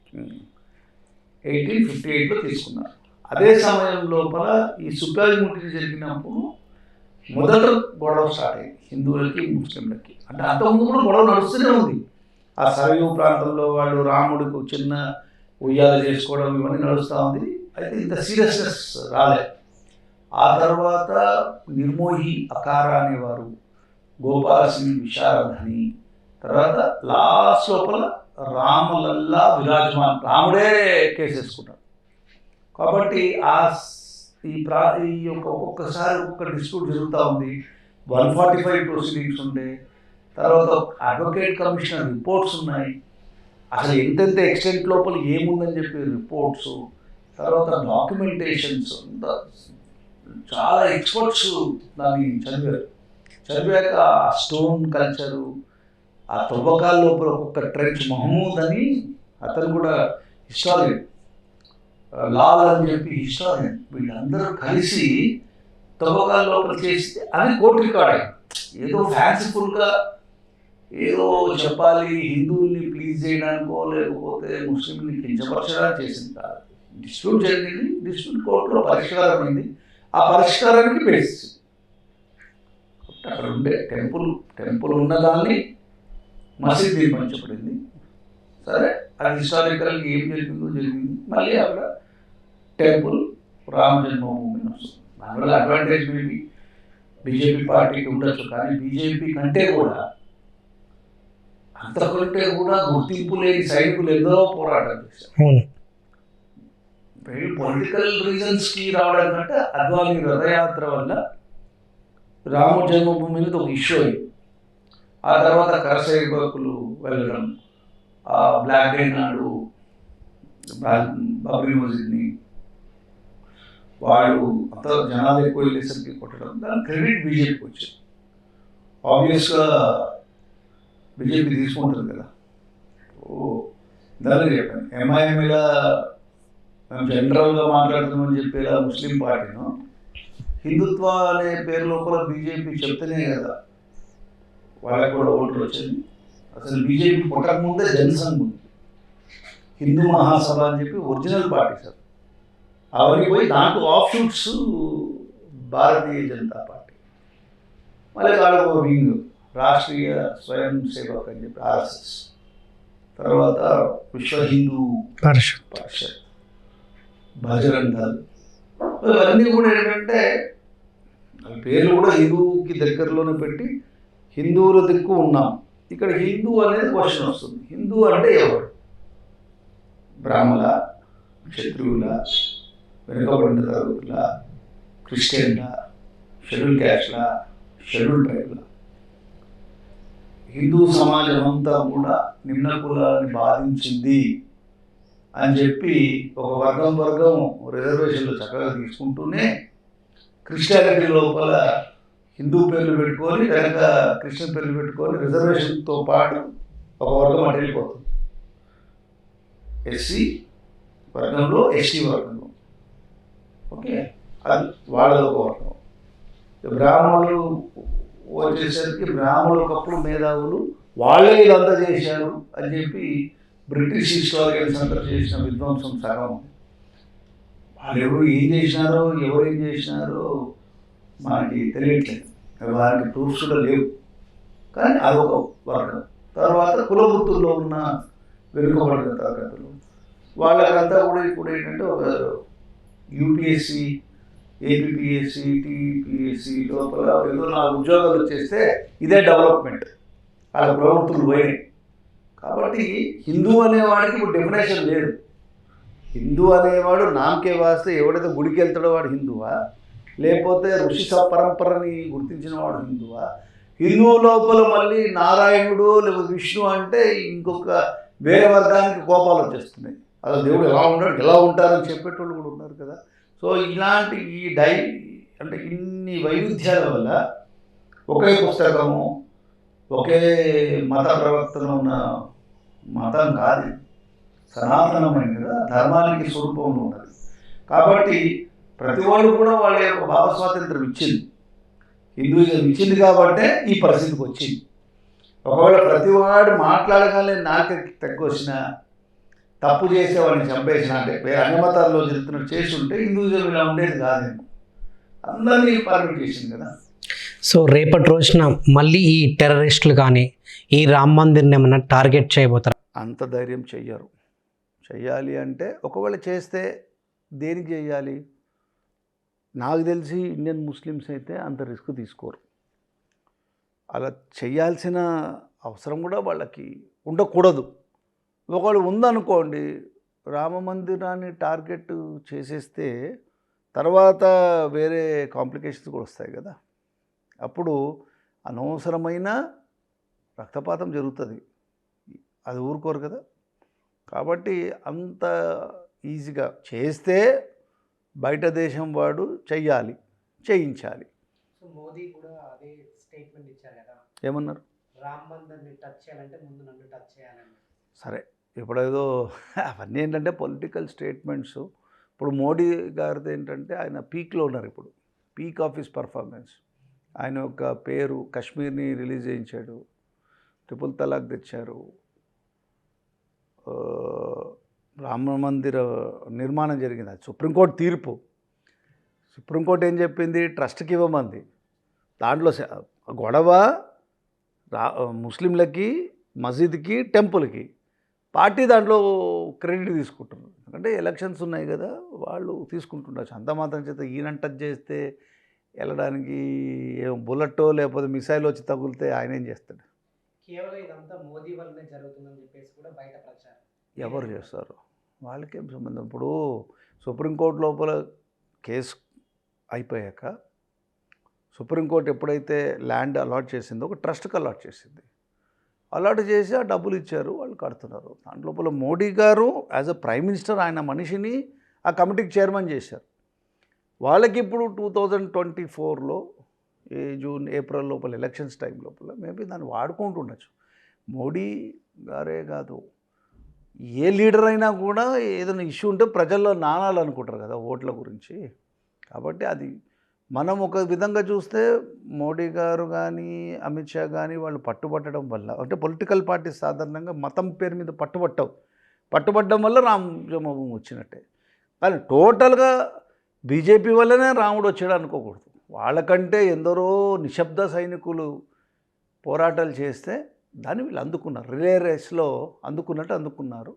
1858లో తీసుకున్నారు. అదే సమయం లోపల ఈ సుప్రీం మ్యూటినీ జరిగినప్పుడు మొదట గొడవ స్టార్ట్ అయింది హిందువులకి ముస్లింలకి. అంటే అంతకుముందు కూడా గొడవ నడుస్తూనే ఉంది. ఆ సరయూ ప్రాంతంలో వాళ్ళు రాముడికి చిన్న ఉయ్యాల చేసుకోవడం ఇవన్నీ నడుస్తూ ఉంది. అయితే ఇంత సీరియస్నెస్ రాలే. ఆ తర్వాత నిర్మోహి అకారా అనేవారు, గోపాల్ సింగ్ విశారదని, తర్వాత లాస్ట్ లోపల రామలల్లా విరాజమాన్, రాముడే కేసేసుకున్నాడు. కాబట్టి ఈ యొక్క ఒక్కొక్కసారి ఒక్కొక్క డిస్ప్యూట్ జరుగుతూ ఉంది. 145 ప్రొసీడింగ్స్ ఉండే, తర్వాత అడ్వకేట్ కమిషనర్ రిపోర్ట్స్ ఉన్నాయి, అసలు ఎంతెంత ఎక్స్టెంట్ లోపల ఏముందని చెప్పి రిపోర్ట్స్, తర్వాత డాక్యుమెంటేషన్స్, చాలా ఎక్స్పర్ట్స్ దాన్ని చదివాక ఆ స్టోన్ కల్చరు, ఆ తవ్వకాల లోపల ఒక్కొక్క ట్రెంచ్, మహమూద్ అని అతను కూడా హిస్టారియన్, లాల్ అని చెప్పి హిస్టారియన్, వీళ్ళందరూ కలిసి తవ్వకాల లోపల చేస్తే అది కోర్టు రికార్డ్ అయింది. ఏదో ఫ్యాన్సిఫుల్గా ఏదో చెప్పాలి, హిందువుల్ని ప్లీజ్ చేయడానికో లేకపోతే ముస్లింని కించపరచడానికి చేసింది కాదు. డిస్ప్యూట్ జరిగింది, డిస్ప్యూట్ కోర్టులో పరిష్కారం అయింది, ఆ పరిష్కారానికి బేసిస్ అక్కడ ఉండే టెంపుల్ ఉన్నదాన్ని మసీద్ నిర్మించబడింది. సరే, అది హిస్టారికల్గా ఏం జరిగింది. మళ్ళీ అక్కడ టెంపుల్ రామ జన్మభూమి వస్తుంది. దానివల్ల అడ్వాంటేజ్ మేబీ బీజేపీ పార్టీకి ఉండొచ్చు, కానీ బీజేపీ కంటే కూడా అంతకంటే కూడా గుర్తింపు లేని సైనికులు ఎందరో పోరాటం చేశారు. పొలిటికల్ రీజన్స్కి రావడం కంటే అద్వానీ రథయాత్ర వల్ల రామ జన్మభూమి అనేది ఒక ఇష్యూ అయింది. ఆ తర్వాత కరసేవకులు వెళ్ళడం, ఆ బ్లాక్ డే నాడు బాబ్రీ మసీద్ని వాళ్ళు అంత జనాలు ఎక్కువ వెళ్ళేసరికి కొట్టడం, దాని క్రెడిట్ బీజేపీకి వచ్చింది. ఆబ్వియస్గా బీజేపీ తీసుకుంటుంది కదా. దాన్ని చెప్పాను, ఎంఐఎంఏలా మేము జనరల్గా మాట్లాడుతున్నామని చెప్పేలా ముస్లిం పార్టీను హిందుత్వ అనే పేరు లోపల బీజేపీ చెప్తేనే కదా వాళ్ళకి కూడా ఓట్లు వచ్చింది. అసలు బీజేపీ పుట్టకముందే జనసంఘ్ ఉంది, హిందూ మహాసభ అని చెప్పి ఒరిజినల్ పార్టీ సార్. అవన్నీ పోయి దాంట్లో of shoots Bharatiya Janata party, మళ్ళీ వాళ్ళకు వింగ్ రాష్ట్రీయ స్వయం సేవక్ అని చెప్పి ఆర్ఎస్ఎస్, తర్వాత విశ్వ హిందూ పరిషత్, బజరంగ్ దళ్, ఇవన్నీ కూడా ఏంటంటే పేర్లు కూడా హిందువుకి దగ్గరలోనే పెట్టి హిందువుల దిక్కు ఉన్నాం. ఇక్కడ హిందూ అనేది క్వశ్చన్ వస్తుంది. హిందూ అంటే ఎవరు? బ్రాహ్మణ, క్షత్రియుల, వెనుకబడిన తరగతుల, క్రిస్టియన్ల, షెడ్యూల్ క్యాస్ట్ల, షెడ్యూల్ ట్రైబ్ల, హిందూ సమాజం అంతా కూడా నిమ్న కులాన్ని బాధించింది అని చెప్పి ఒక వర్గం రిజర్వేషన్లు చక్కగా తీసుకుంటూనే క్రిస్టియానిటీ లోపల హిందూ పేర్లు పెట్టుకొని వెనక క్రిస్టియన్ పేర్లు పెట్టుకొని రిజర్వేషన్తో పాటు ఒక వర్గం అటు వెళ్ళిపోతుంది. ఎస్సీ వర్గంలో ఎస్టీ వర్గంలో, ఓకే, అది వాళ్ళ ఒక వర్గం. బ్రాహ్మణులు వచ్చేసరికి బ్రాహ్మణులు ఒకప్పుడు మేధావులు, వాళ్ళే ఇదంతా చేశారు అని చెప్పి బ్రిటిష్ హిస్టారియన్స్ అంతా చేసిన విధ్వంసం సగం. వాళ్ళు ఎవరు ఏం చేసినారో మనకి తెలియట్లేదు, వారికి ప్రూఫ్స్ కూడా లేవు. కానీ అదొక వర్గం. తర్వాత కులవృత్తుల్లో ఉన్న వెనుకబడిన తరగతులు, వాళ్ళకంతా కూడా ఇప్పుడు ఏంటంటే ఒక యూపీఎస్సి, ఏపీఎస్సి, టీపీఎస్సి లోపల ఏదో 4 ఉద్యోగాలు వచ్చేస్తే ఇదే డెవలప్మెంట్, వాళ్ళ ప్రవృత్తులు పోయినాయి. కాబట్టి హిందూ అనేవాడికి ఇప్పుడు డెఫినేషన్ లేదు. హిందూ అనేవాడు నామకే వాస్తే ఎవడైతే గుడికి వెళ్తాడో వాడు హిందువా, లేకపోతే ఋషి పరంపరని గుర్తించిన వాడు హిందువా? హిందువు లోపల మళ్ళీ నారాయణుడు లేకపోతే విష్ణు అంటే ఇంకొక వేరే వర్గానికి కోపాలు వచ్చేస్తున్నాయి. అసలు దేవుడు ఎలా ఉంటాడు, ఎలా ఉంటారని చెప్పేటోళ్ళు కూడా ఉన్నారు కదా. సో ఇలాంటి అంటే ఇన్ని వైవిధ్యాల వల్ల ఒకే పుస్తకము, ఒకే మత ప్రవర్తన ఉన్న మతం కాదు, సనాతనమైనది, ధర్మానికి స్వరూపంలో ఉన్నది. కాబట్టి ప్రతి వాళ్ళు కూడా వాళ్ళ యొక్క భావ స్వాతంత్రం ఇచ్చింది, హిందూయిజం ఇచ్చింది కాబట్టే ఈ పరిస్థితికి వచ్చింది. ఒకవేళ ప్రతివాడు మాట్లాడగానే నాకే తగ్గొచ్చిన తప్పు చేసేవాడిని చంపేసిన అంటే వేరే అన్ని మతాల్లో జరుగుతున్నట్టు చేసి ఉంటే హిందూయిజం ఇలా ఉండేది కాదేమో. అందరినీ పర్మిట్ చేసింది కదా. సో రేపటి రోజున మళ్ళీ ఈ టెర్రరిస్టులు కానీ ఈ రామ్ మందిర్ని ఏమన్నా టార్గెట్ చేయబోతారు? అంత ధైర్యం చెయ్యరు. చెయ్యాలి అంటే ఒకవేళ చేస్తే దేనికి చేయాలి? నాకు తెలిసి ఇండియన్ ముస్లిమ్స్ అయితే అంత రిస్క్ తీసుకోరు. అలా చేయాల్సిన అవసరం కూడా వాళ్ళకి ఉండకూడదు. ఒకవేళ ఉందనుకోండి, రామ మందిరాన్ని టార్గెట్ చేసేస్తే తర్వాత వేరే కాంప్లికేషన్స్ కూడా వస్తాయి కదా. అప్పుడు అనవసరమైన రక్తపాతం జరుగుతుంది, అది ఊరుకోరు కదా. కాబట్టి అంత ఈజీగా చేస్తే బయట దేశం వాడు చెయ్యాలి, చేయించాలి. సో మోదీ కూడా అదే స్టేట్మెంట్ ఇచ్చారు కదా, ఏమన్నారు? రామ్ మందిర్ని టచ్ చేయాలంటే ముందు నన్ను టచ్ చేయాలని. సరే, ఇప్పుడేదో అవన్నీ ఏంటంటే పొలిటికల్ స్టేట్మెంట్స్. ఇప్పుడు మోడీ గారిది ఏంటంటే ఆయన పీక్లో ఉన్నారు, ఇప్పుడు పీక్ ఆఫ్ హిస్ పర్ఫార్మెన్స్. ఆయన యొక్క పేరు కాశ్మీర్ని రిలీజ్ చేయించాడు, ట్రిపుల్ తలాక్ తెచ్చారు, రామ మందిర నిర్మాణం జరిగింది, అది సుప్రీంకోర్టు తీర్పు. సుప్రీంకోర్టు ఏం చెప్పింది? ట్రస్ట్కి ఇవ్వమంది. దాంట్లో గొడవ ముస్లింలకి, మసీద్కి, టెంపుల్కి. పార్టీ దాంట్లో క్రెడిట్ తీసుకుంటున్నారు, ఎందుకంటే ఎలక్షన్స్ ఉన్నాయి కదా, వాళ్ళు తీసుకుంటుండొచ్చు. అంత మాత్రం చేత ఈయన టచ్ చేస్తే వెళ్ళడానికి ఏం బుల్లెట్టో లేకపోతే మిసైల్ వచ్చి తగులితే ఆయన ఏం చేస్తాడు? కేవలం ఇదంతా మోదీ వల్లనే జరుగుతుందని చెప్పేసి కూడా బయట ప్రచారం. ఎవరు చేస్తారు? వాళ్ళకేం సంబంధం? ఇప్పుడు సుప్రీంకోర్టు లోపల కేసు అయిపోయాక సుప్రీంకోర్టు ఎప్పుడైతే ల్యాండ్ అలాట్ చేసిందో ఒక ట్రస్ట్కి అలాట్ చేసింది. అలాట్ చేసి ఆ డబ్బులు ఇచ్చారు, వాళ్ళు కడుతున్నారు. దాంట్ లోపల మోడీ గారు యాజ్ అ ప్రైమ్ మినిస్టర్ ఆయన మనిషిని ఆ కమిటీకి చైర్మన్ చేశారు. వాళ్ళకి ఇప్పుడు 2024లో జూన్ ఏప్రిల్ లోపల ఎలక్షన్స్ టైం లోపల మేబీ దాన్ని వాడుకుంటుండొచ్చు. మోడీ గారే కాదు, ఏ లీడర్ అయినా కూడా ఏదైనా ఇష్యూ ఉంటే ప్రజల్లో నానాలనుకుంటారు కదా ఓట్ల గురించి. కాబట్టి అది మనం ఒక విధంగా చూస్తే మోడీ గారు కానీ అమిత్ షా కానీ వాళ్ళు పట్టుబట్టడం వల్ల, అంటే పొలిటికల్ పార్టీస్ సాధారణంగా మతం పేరు మీద పట్టుబట్టడం వల్ల రామ జన్మభూమి వచ్చినట్టే. కానీ టోటల్గా బీజేపీ వల్లనే రాముడు వచ్చాడు అనుకోకూడదు. వాళ్ళకంటే ఎందరో నిశ్శబ్ద సైనికులు పోరాటాలు చేస్తే దాన్ని వీళ్ళు అందుకున్నారు, రిలే రేస్లో అందుకున్నారు.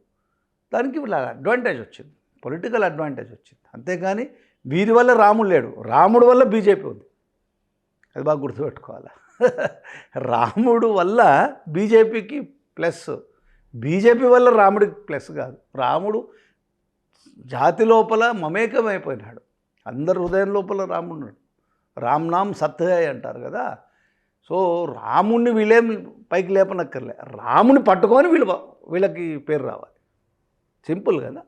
దానికి వీళ్ళ అడ్వాంటేజ్ వచ్చింది, పొలిటికల్ అడ్వాంటేజ్ వచ్చింది. అంతేగాని వీరి వల్ల రాముడు లేడు, రాముడు వల్ల బీజేపీ ఉంది. అది బాగా గుర్తుపెట్టుకోవాలి. రాముడు వల్ల బీజేపీకి ప్లస్, బీజేపీ వల్ల రాముడికి ప్లస్ కాదు. రాముడు జాతి లోపల మమేకమైపోయినాడు, అందరు హృదయం లోపల రాముడున్నాడు. రామ్ నామ్ సత్య అంటారు కదా. సో రాముడిని వీళ్ళేం పైకి లేపనక్కర్లే, రాముని పట్టుకొని వీళ్ళకి పేరు రావాలి, సింపుల్ కదా.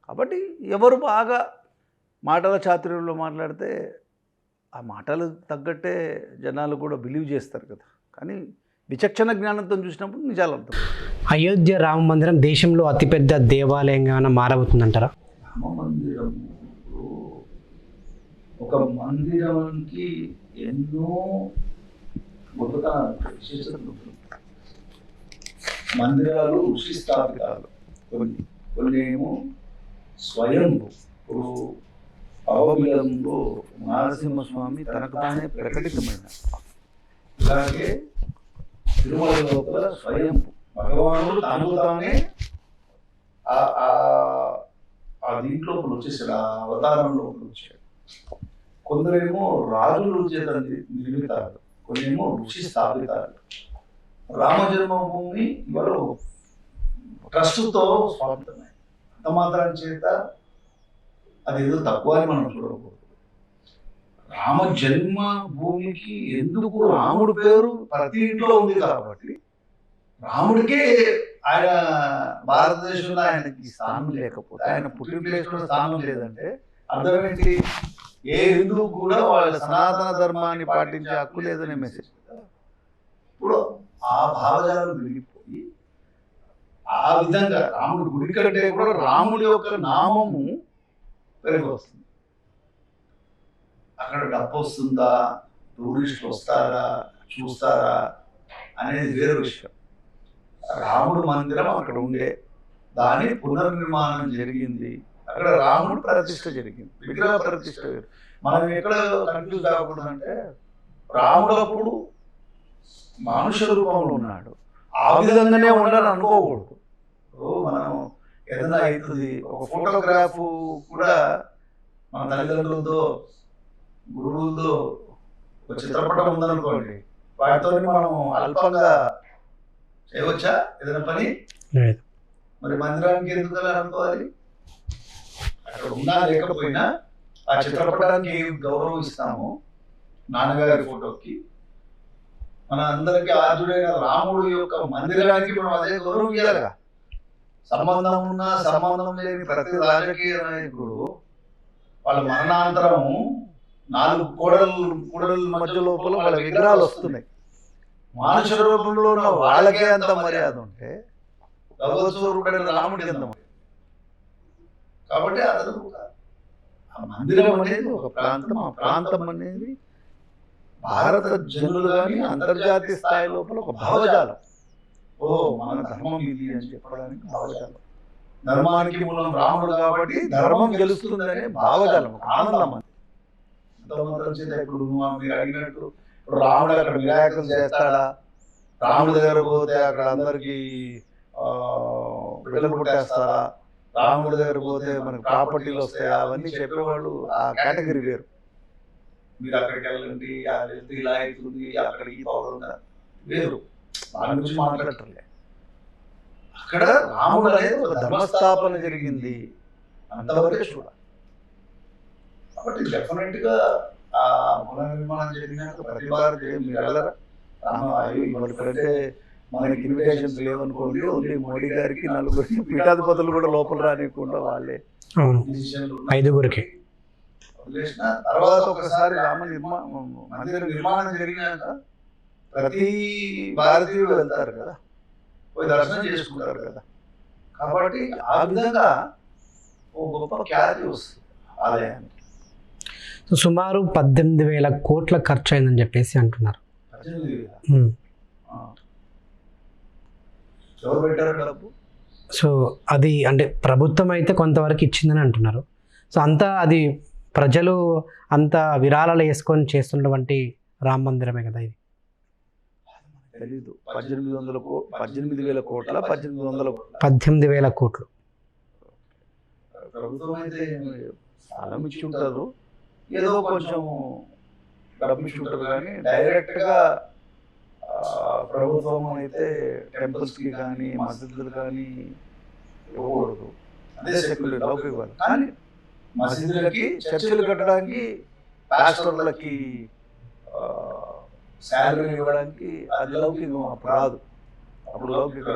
కాబట్టి ఎవరు బాగా మాటల చాతుర్యంలో మాట్లాడితే ఆ మాటలు తగ్గట్టే జనాలు కూడా బిలీవ్ చేస్తారు కదా. కానీ విచక్షణ జ్ఞానంతో చూసినప్పుడు నిజాలు అర్థం. అయోధ్య రామ మందిరం దేశంలో అతిపెద్ద దేవాలయంగా మారబోతుందంటారా? రామ మందిరం ఒక మందిరానికి ఎన్నో గొప్పతనాలు, విశేషతలు. మందిరాలు ఋషి స్థాపితాలు, కొన్ని ఏమో స్వయంభూ. ఇప్పుడు అవబిలంలో నరసింహస్వామి తనకు తానే ప్రకటితమైన, అలాగే తిరుమల లోపల స్వయంభూ భగవానుడు తనకు తానే ఆ దీంట్లో వచ్చేసాడు, ఆ అవతారంలో వచ్చాడు. కొందరేమో రాజులు చేత నిర్మితాలు, కొన్నేమో ఋషి స్థాపితాలు. రామ జన్మభూమి ఇవాళ ట్రస్ట్తో స్వాగతమే. అంత మాత్రం చేత అది ఏదో తక్కువ అని మనం చూడకూడదు. రామ జన్మ భూమికి ఎందుకు రాముడు పేరు ప్రతి ఇంట్లో ఉంది కాబట్టి రాముడికే ఆయన భారతదేశంలో ఆయనకి స్థానం లేకపోతే, ఆయన పుట్టిన ప్లేస్లో స్థానం లేదంటే అర్థం ఏంటి? ఏ హిందువు కూడా వాళ్ళ సనాతన ధర్మాన్ని పాటించే హక్కు లేదనే మెసేజ్. ఇప్పుడు ఆ భావజాలం విడిగిపోయి ఆ విధంగా రాముడు గుడి కంటే కూడా రాముడి యొక్క నామము పెరిగి వస్తుంది. అక్కడ డబ్బు వస్తుందా, టూరిస్టులు వస్తారా, చూస్తారా అనేది వేరే విషయం. రాముడు మందిరం అక్కడ ఉండే, దాని పునర్నిర్మాణం జరిగింది, అక్కడ రాముడు ప్రతిష్ఠ జరిగింది, విగ్రహ ప్రతిష్ఠ. మనం ఎక్కడ కన్ఫ్యూజ్ కాకూడదంటే రాముడు అప్పుడు మనుష్య రూపంలో ఉన్నాడు, ఆ విధంగానే ఉండాలని అనుకోకూడదు. మనం ఏదైనా అవుతుంది, ఒక ఫోటోగ్రాఫ్ కూడా మన తల్లిదండ్రులతో గురువులతో ఒక చిత్రపటం ఉందనుకోండి, వాటితో మనం అల్పంగా చేయవచ్చా ఏదైనా పని? మరి మందిరానికి ఎందుకు అనుకోవాలి? అక్కడ ఉన్నా లేకపోయినా ఆ చిత్రపటానికి గౌరవం ఇస్తాము. నాన్నగారి ఫోటోకి మన అందరికీ ఆర్జుడైన రాముడు యొక్క మందిరానికి మనం అదే గౌరవం ఇవ్వాలిగా. సంబంధం ఉన్నా సంబంధం లేని ప్రతి రాజకీయ నాయకుడు వాళ్ళ మరణాంతరం 4 కూడల మధ్య లోపల వాళ్ళ విగ్రహాలు వస్తున్నాయి. మానుష రూపంలో ఉన్న వాళ్ళకే అంత మర్యాద ఉంటే భగవత్ స్వరూపుడైన రాముడికి ఎంత మర్యాద? కాబట్టి అతను ఆ మందిరం అనేది ఒక ప్రాంతం, ఆ ప్రాంతం అనేది భారత జనులు కానీ అంతర్జాతీయ స్థాయి లోపల ఒక భావజాలం. ఓ మన ధర్మం ఇది అని చెప్పడానికి భావజాలం. ధర్మానికి మూలం రాముడు కాబట్టి ధర్మం గెలుస్తుందనే భావజాలం, ఆనందం. ఇప్పుడు మీరు అడిగినట్టు ఇప్పుడు రాముడు అక్కడ వినాయకులు చేస్తాడా, రాముడి దగ్గర పోతే అక్కడ అందరికీ పిల్లలు పుట్టేస్తారా, రాముడి దగ్గర పోతే మనకు ప్రాపర్టీలు వస్తాయా, అవన్నీ చెప్పేవాళ్ళు ఆ కేటగిరీ వేరు. మీరు అక్కడికి వెళ్ళండి, వెళ్తే ఇలా అవుతుంది, అక్కడ ఈ పవర్ ఉందా వేరు, దాని గురించి మాట్లాడటంలే. అక్కడ రాముడు అనేది ఒక ధర్మస్థాపన జరిగింది, అంతవరకే చూడాలి. కాబట్టి డెఫినెట్గా ఆ పునర్నిర్మాణం జరిగినాక ప్రతి భారతీయ మీరు వెళ్ళరా, ఇప్పుడంటే మనకి ఇన్విటేషన్స్ లేవనుకోండి, ఓన్లీ మోడీ గారికి 4 పీఠాధిపతులు కూడా లోపల రానికుండా వాళ్ళే 5గురికి వదిలేసిన తర్వాత ఒకసారి మందిర నిర్మాణం జరిగినాక ప్రతి భారతీయుడు వెళ్తారు కదా, పోయి దర్శనం చేసుకుంటారు కదా. కాబట్టి ఆ విధంగా ఓ గొప్ప ఖ్యాతి వస్తుంది ఆలయానికి. సో సుమారు 18,000 కోట్ల ఖర్చు అయిందని చెప్పేసి అంటున్నారు. 18,000 ఎవరు పెట్టారు డబ్బు? సో అది అంటే ప్రభుత్వం అయితే కొంతవరకు ఇచ్చిందని అంటున్నారు. సో అంతా అది ప్రజలు అంత విరాళాలు వేసుకొని చేస్తున్నటువంటి రామ మందిరమే కదా ఇది. తెలీదు. 18,000 కోట్ల 18,000 కోట్లు ప్రభుత్వం అయితే స్థలం ఇచ్చి ఉంటారు, ఏదో కొంచెం డబ్బు ఇచ్చి ఉంటారు. కానీ డైరెక్ట్గా ప్రభుత్వం అయితే టెంపుల్స్కి కానీ మసీదులు కానీ ఇవ్వకూడదు, అదే సెక్యులర్ డబ్బు ఇవ్వాలి. కానీ మసీదులకి చర్చిలు కట్టడానికి పాస్టర్లకి శాలరీ ఇవ్వడానికి అది లౌకికం అప్పుడు రాదు. అప్పుడు లౌకిక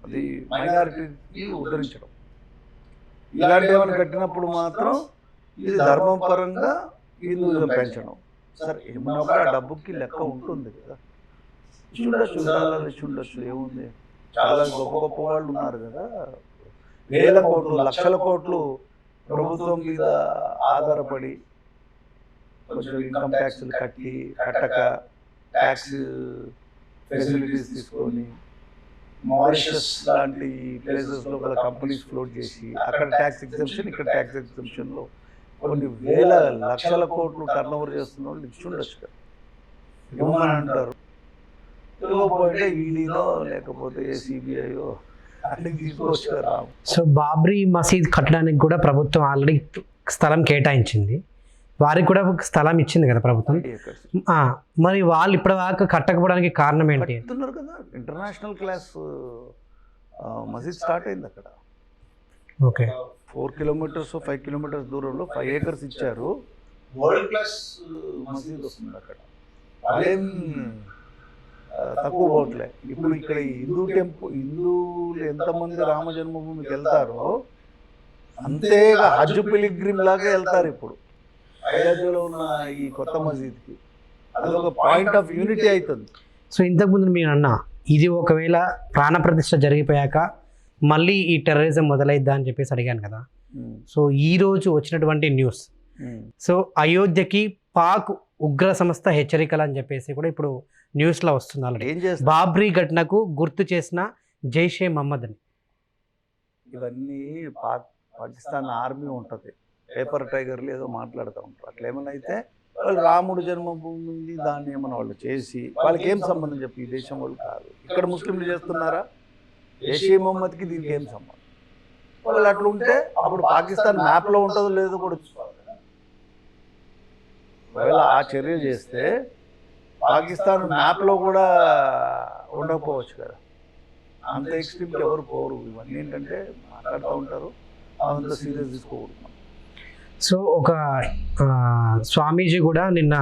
అది మైనారిటీకి ఉద్ధరించడం. ఇలాంటి ఏమైనా కట్టినప్పుడు మాత్రం ఇది ధర్మం పరంగా హిందూయిజం పెంచడం. సరే ఏమన్నా కూడా ఆ డబ్బుకి లెక్క ఉంటుంది కదా, చూడొచ్చు ఏముంది. చాలా గొప్ప గొప్ప వాళ్ళు ఉన్నారు కదా, వేల కోట్లు లక్షల కోట్లు ప్రభుత్వం మీద ఆధారపడి కొంచెం ఇన్కమ్ ట్యాక్స్లు కట్టక ట్యాక్స్ ఫెసిలిటీస్ తీసుకొని మారిషస్ లాంటి ప్లేసెస్లో గల కంపెనీస్ ఫ్లోట్ చేసి అక్కడ ట్యాక్స్ ఎగ్జంప్షన్ ఇక్కడ ట్యాక్స్ ఎగ్జంప్షన్లో కొన్ని వేల లక్షల కోట్లు టర్న్ ఓవర్ చేస్తున్న వాళ్ళు చూడొచ్చు కదా. ఏమని అంటారు, తెలియకపోతే ఈడీలో లేకపోతే సిబిఐయో అక్కడికి తీసుకొచ్చారు. సో బాబ్రీ మసీద్ కట్టడానికి కూడా ప్రభుత్వం ఆల్రెడీ స్థలం కేటాయించింది, వారికి కూడా స్థలం ఇచ్చింది కదా ప్రభుత్వం. మరి వాళ్ళు ఇప్పటిదాకా కట్టకపోవడానికి కారణం ఏంటి? చెప్తున్నారు కదా, ఇంటర్నేషనల్ క్లాస్ మసీద్ స్టార్ట్ అయింది అక్కడ. ఓకే. 4 కిలోమీటర్స్ 5 కిలోమీటర్స్ దూరంలో 5 acres ఇచ్చారు. వరల్డ్ క్లాస్ మసీద్ వస్తుంది అక్కడ. అదేమి తక్కువ పోవట్లే. ఇప్పుడు ఇక్కడ హిందువులు ఎంతమంది రామ జన్మభూమికి వెళ్తారో అంతేగా హజ్ పిలిగ్రిమ్ లాగా వెళ్తారు ఇప్పుడు అయోధ్యలో ఉన్న ఈ కొత్త మసీద్కి. అది ఒక పాయింట్ ఆఫ్ యూనిటీ అవుతుంది. సో ఇంతకుముందు మీరు అన్న ఇది ఒకవేళ ప్రాణప్రతిష్ఠ జరిగిపోయాక మళ్ళీ ఈ టెర్రరిజం మొదలైద్దా అని చెప్పేసి అడిగాను కదా. సో ఈరోజు వచ్చినటువంటి న్యూస్, సో అయోధ్యకి పాక్ ఉగ్ర సంస్థ హెచ్చరికలు అని చెప్పేసి కూడా ఇప్పుడు న్యూస్లో వస్తుంది. ఆల్రెడీ ఏం చేస్తారు బాబ్రీ ఘటనకు గుర్తు చేసిన జైషే మహమ్మద్ అని. ఇవన్నీ పాకిస్తాన్ ఆర్మీ ఉంటుంది, పేపర్ టైగర్లు ఏదో మాట్లాడుతూ ఉంటారు. అట్లా ఏమైనా అయితే వాళ్ళు రాముడు జన్మభూమి ఉంది, దాన్ని ఏమైనా వాళ్ళు చేసి వాళ్ళకి ఏం సంబంధం చెప్పి ఈ దేశం వాళ్ళు కాదు. ఇక్కడ ముస్లింలు చేస్తున్నారా? జైషే మహమ్మద్కి దీనికి ఏం సంబంధం? వాళ్ళు అట్లా ఉంటే అప్పుడు పాకిస్తాన్ మ్యాప్లో ఉంటుందో లేదో కూడా చూసుకోవాలి. ఒకవేళ ఆ చర్య చేస్తే పాకిస్తాన్ మ్యాప్లో కూడా ఉండకపోవచ్చు కదా. అంత ఎక్స్ట్రీమ్కి ఎవరు పోరు. ఇవన్నీ ఏంటంటే మాట్లాడుతూ ఉంటారు, అంత సీరియస్ తీసుకోకూడదు. సో ఒక స్వామీజీ కూడా నిన్న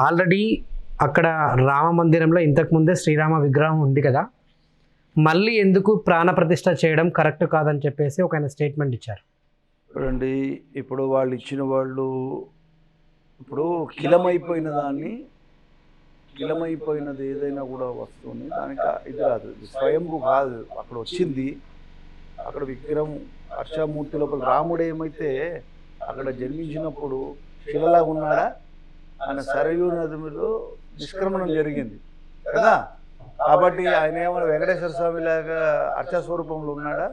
ఆల్రెడీ అక్కడ రామ మందిరంలో ఇంతకుముందే శ్రీరామ విగ్రహం ఉంది కదా, మళ్ళీ ఎందుకు ప్రాణప్రతిష్ఠ చేయడం కరెక్ట్ కాదని చెప్పేసి ఒక ఆయన స్టేట్మెంట్ ఇచ్చారు. చూడండి, ఇప్పుడు వాళ్ళు ఇచ్చిన వాళ్ళు ఇప్పుడు కిలమైపోయినది ఏదైనా కూడా వస్తుంది, దానికి ఇది కాదు, ఇది స్వయంభూ కాదు. అక్కడ వచ్చింది, అక్కడ విగ్రహం హర్షమూర్తి లోపల రాముడు ఏమైతే అక్కడ జన్మించినప్పుడు శిలలాగా ఉన్నాడా, ఆయన సరయూ నదిలో నిష్క్రమణం జరిగింది కదా. కాబట్టి ఆయన ఏమైనా వెంకటేశ్వర స్వామి లాగా అర్చస్వరూపంలో ఉన్నాడా?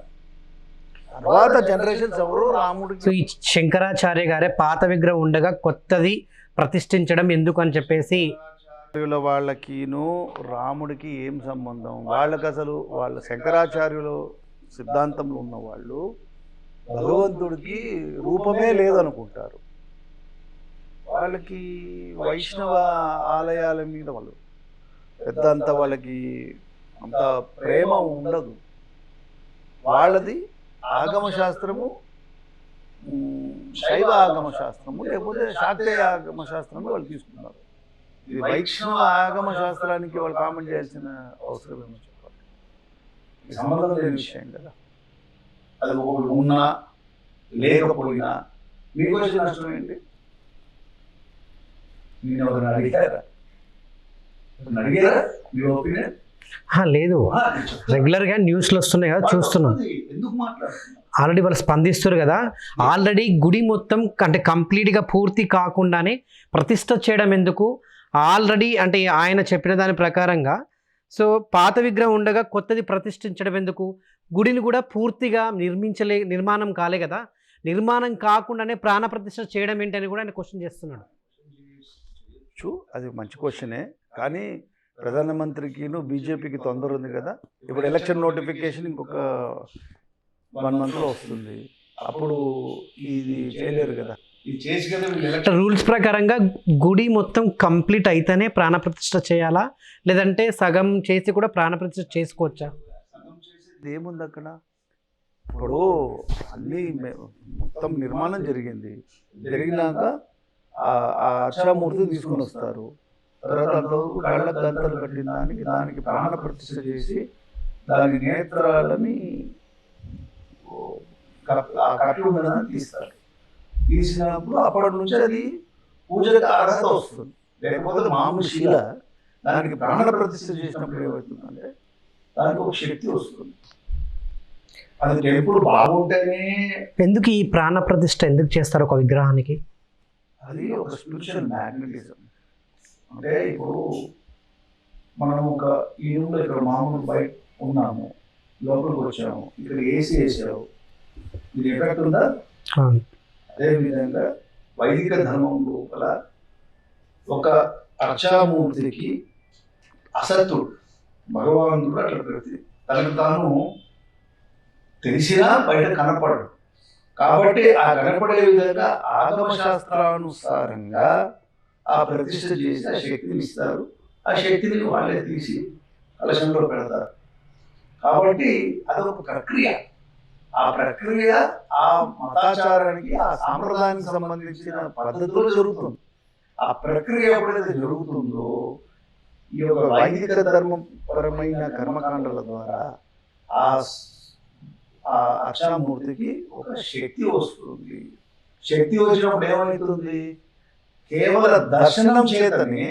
తర్వాత జనరేషన్స్ ఎవరు రాముడికి. సో ఈ శంకరాచార్య గారే పాత విగ్రహం ఉండగా కొత్తది ప్రతిష్ఠించడం ఎందుకు అని చెప్పేసి వాళ్ళకిను రాముడికి ఏం సంబంధం? వాళ్ళకి అసలు వాళ్ళ శంకరాచార్యులు సిద్ధాంతంలో ఉన్న వాళ్ళు భగవంతుడికి రూపమే లేదనుకుంటారు. వాళ్ళకి వైష్ణవ ఆలయాల మీద వాళ్ళు పెద్దంత వాళ్ళకి అంత ప్రేమ ఉండదు. వాళ్ళది ఆగమ శాస్త్రము, శైవ ఆగమ శాస్త్రము, లేకపోతే శాక్తేయ ఆగమ శాస్త్రము వాళ్ళు తీసుకున్నారు. ఇది వైష్ణవ ఆగమ శాస్త్రానికి వాళ్ళు కామెంట్ చేయాల్సిన అవసరం ఏమో చెప్పాలి. ఇది సంబంధం లేని విషయం కదా. అది ఒకటి ఉన్నా లేకపోయినా మీకు వచ్చిన నష్టం ఏంటి? నేను ఒకరిని అడిగారా మీ ఒపీనియన్? లేదు, రెగ్యులర్గా న్యూస్లో వస్తున్నాయి కదా, చూస్తున్నాం. ఎందుకు మాట్లాడుతున్నారు? ఆల్రెడీ వాళ్ళు స్పందిస్తారు కదా. ఆల్రెడీ గుడి మొత్తం అంటే కంప్లీట్గా పూర్తి కాకుండానే ప్రతిష్ఠ చేయడం ఎందుకు? ఆల్రెడీ అంటే ఆయన చెప్పిన దాని ప్రకారంగా సో పాత విగ్రహం ఉండగా కొత్తది ప్రతిష్ఠించడం ఎందుకు? గుడిని కూడా పూర్తిగా నిర్మాణం కాలే కదా, నిర్మాణం కాకుండానే ప్రాణప్రతిష్ఠ చేయడం ఏంటని కూడా ఆయన క్వశ్చన్ చేస్తున్నాడు. అది మంచి క్వశ్చనే, కానీ ప్రధానమంత్రికిను బీజేపీకి తొందర ఉంది కదా. ఇప్పుడు ఎలక్షన్ నోటిఫికేషన్ ఇంకొక 1 monthలో వస్తుంది, అప్పుడు ఇది చేయలేరు కదా. ఇది చేసి కదా రూల్స్ ప్రకారంగా గుడి మొత్తం కంప్లీట్ అయితేనే ప్రాణప్రతిష్ఠ చేయాలా, లేదంటే సగం చేసి కూడా ప్రాణప్రతిష్ఠ చేసుకోవచ్చా? ఏముంది అక్కడ? ఇప్పుడు అన్నీ మొత్తం నిర్మాణం జరిగినాక ఆ అర్చామూర్తిని తీసుకొని వస్తారు. తర్వాత అంతవరకు కళ్ళ గంతలు కట్టిన దానికి ప్రాణ ప్రతిష్ఠ చేసి దాని నేత్రాలని ఆ కట్లు ఉన్నదని తీస్తారు. తీసినప్పుడు అప్పటి నుంచి అది పూజకు అర్హత వస్తుంది. లేకపోతే మామూలు శీల దానికి ప్రాణ ప్రతిష్ఠ చేసినప్పుడు ఏమవుతుందంటే దానికి ఒక శక్తి వస్తుంది. అది టెంపుల్ బాగుంటేనే. ఎందుకు ఈ ప్రాణప్రతిష్ఠ ఎందుకు చేస్తారు ఒక విగ్రహానికి? అది ఒక స్పిరిచువల్ మ్యాగ్నెటిజం. అంటే ఇప్పుడు మనం ఒక ఈ రూమ్లో ఇక్కడ మామూలు బయట ఉన్నాము, లోపలికి వచ్చాము, ఇక్కడ ఏసీ వేసావు, ఇది ఎఫెక్ట్ ఉందా? అదేవిధంగా వైదిక ధర్మం లోపల ఒక అర్చామూర్తికి అసత్తుడు భగవానుడు అట్లా ప్రతి తనకు తాను తెలిసినా బయట కనపడడు. కాబట్టి ఆ కనపడే విధంగా ఆగమ శాస్త్రానుసారంగా ఆ ప్రతిష్ఠ చేసి ఆ శక్తిని ఇస్తారు. ఆ శక్తిని వాళ్ళే తీసి కలశంలో పెడతారు. కాబట్టి అదొక ప్రక్రియ. ఆ ప్రక్రియ ఆ మతాచారానికి ఆ సాంప్రదాయానికి సంబంధించిన పద్ధతిలో జరుగుతుంది. ఆ ప్రక్రియ ఎప్పుడైతే జరుగుతుందో ఈ యొక్క వైదిక ధర్మపరమైన కర్మకాండల ద్వారా ఆ ఆ అక్షామూర్తికి ఒక శక్తి వస్తుంది. శక్తి వచ్చినప్పుడు ఏమవుతుంది? కేవల దర్శనం చేతనే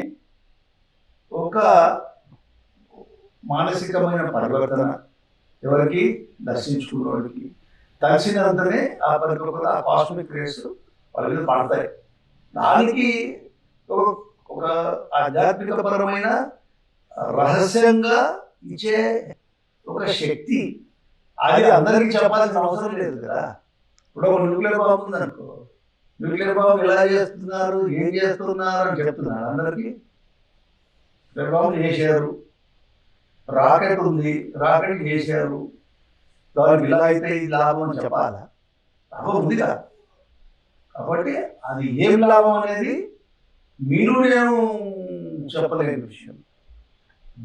ఒక మానసికమైన పరివర్తన ఎవరికి? దర్శించుకున్నవాడికి తెలిసినంతనే ఆ పరిపక్వత, ఆ కాస్మిక్ రేస్ వాళ్ళ మీద పడతాయి. దానికి ఒక ఆధ్యాత్మికపరమైన రహస్యంగా ఇచ్చే ఒక శక్తి, అది అందరికీ చెప్పాల్సిన అవసరం లేదు కదా. ఇప్పుడు ఒక న్యూక్లియర్ బాంబు ఉందనుకో, న్యూక్లియర్ బాంబు ఎలా చేస్తున్నారు, ఏం చేస్తున్నారు అని చెప్తున్నారు అందరికీ. న్యూక్లియర్ బాంబు చేశారు, రాకెట్ ఉంది, రాకెట్ చేశారు, దానికి ఇలా అయితే ఇది లాభం అని చెప్పాలా? లాభం ఉందిగా. కాబట్టి అది ఏం లాభం అనేది మీరు నేను చెప్పలేని విషయం.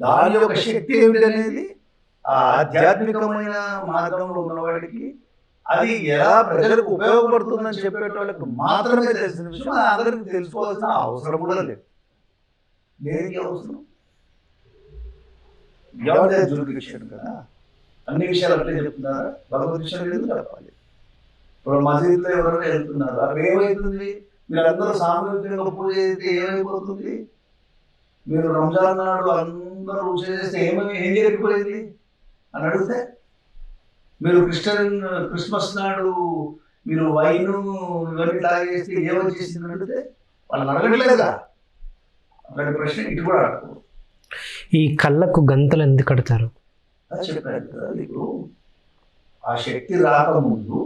దాని యొక్క శక్తి ఏమిటి అనేది ఆ ఆధ్యాత్మికమైన మార్గంలో ఉన్నవాడికి అది ఎలా ప్రజలకు ఉపయోగపడుతుందని చెప్పేటోళ్ళకి మాత్రమే తెలిసిన విషయం. అది అందరికీ తెలుసుకోవాల్సిన అవసరం కూడా లేదు. దేనికి అవసరం? జ్యూరిడిక్షన్ కదా, అన్ని విషయాలు అట్లే చెప్తున్నారా? భగవద్ విషయం లేదు చెప్పాలి. ఇప్పుడు మసీదులో ఎవరైనా వెళ్తున్నారు, అక్కడ ఏమవుతుంది? మీరందరూ సామూహికంగా పూజ చేస్తే ఏమైపోతుంది? మీరు రంజాన్ నాడు అందరూ పూజ చేస్తే ఏం జరిగిపోయింది అని అడిగితే, మీరు క్రిస్మస్ నాడు మీరు వైన్ ఇవన్నీ తాగేస్తే ఏమొచ్చేసింది అడిగితే వాళ్ళు అడగట్లేదా? అలాంటి ప్రశ్న ఇటు కూడా అడగదు. ఈ కళ్ళకు గంతలు ఎందుకు కడతారు? చెప్పారు కదా నీకు, ఆ శక్తి రాకముందు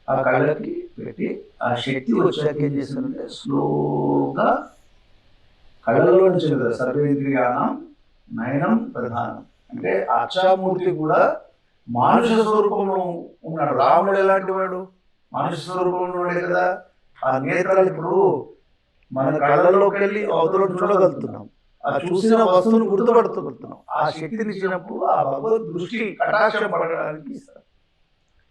ఆ కళ్ళకి పెట్టి ఆ శక్తి వచ్చాక ఏం చేస్తారంటే స్లోగా కళ్ళలో నుంచి కదా సర్వేంద్రియానం నయనం ప్రధానం. అంటే అక్షామూర్తి కూడా మానుష స్వరూపంలో ఉన్నాడు. రాముడు ఎలాంటి వాడు? మానుష స్వరూపంలో ఉన్నాడే కదా. ఆ నేత్రాలు ఇప్పుడు మన కళ్ళలోకి వెళ్ళి అవతల చూడగలుగుతున్నాం, ఆ చూసిన వస్తువును గుర్తుపడుతగలుగుతున్నాం. ఆ శక్తిని ఇచ్చినప్పుడు ఆ భగవద్ దృష్టి కటాక్షం పడడానికి ఇస్తారు.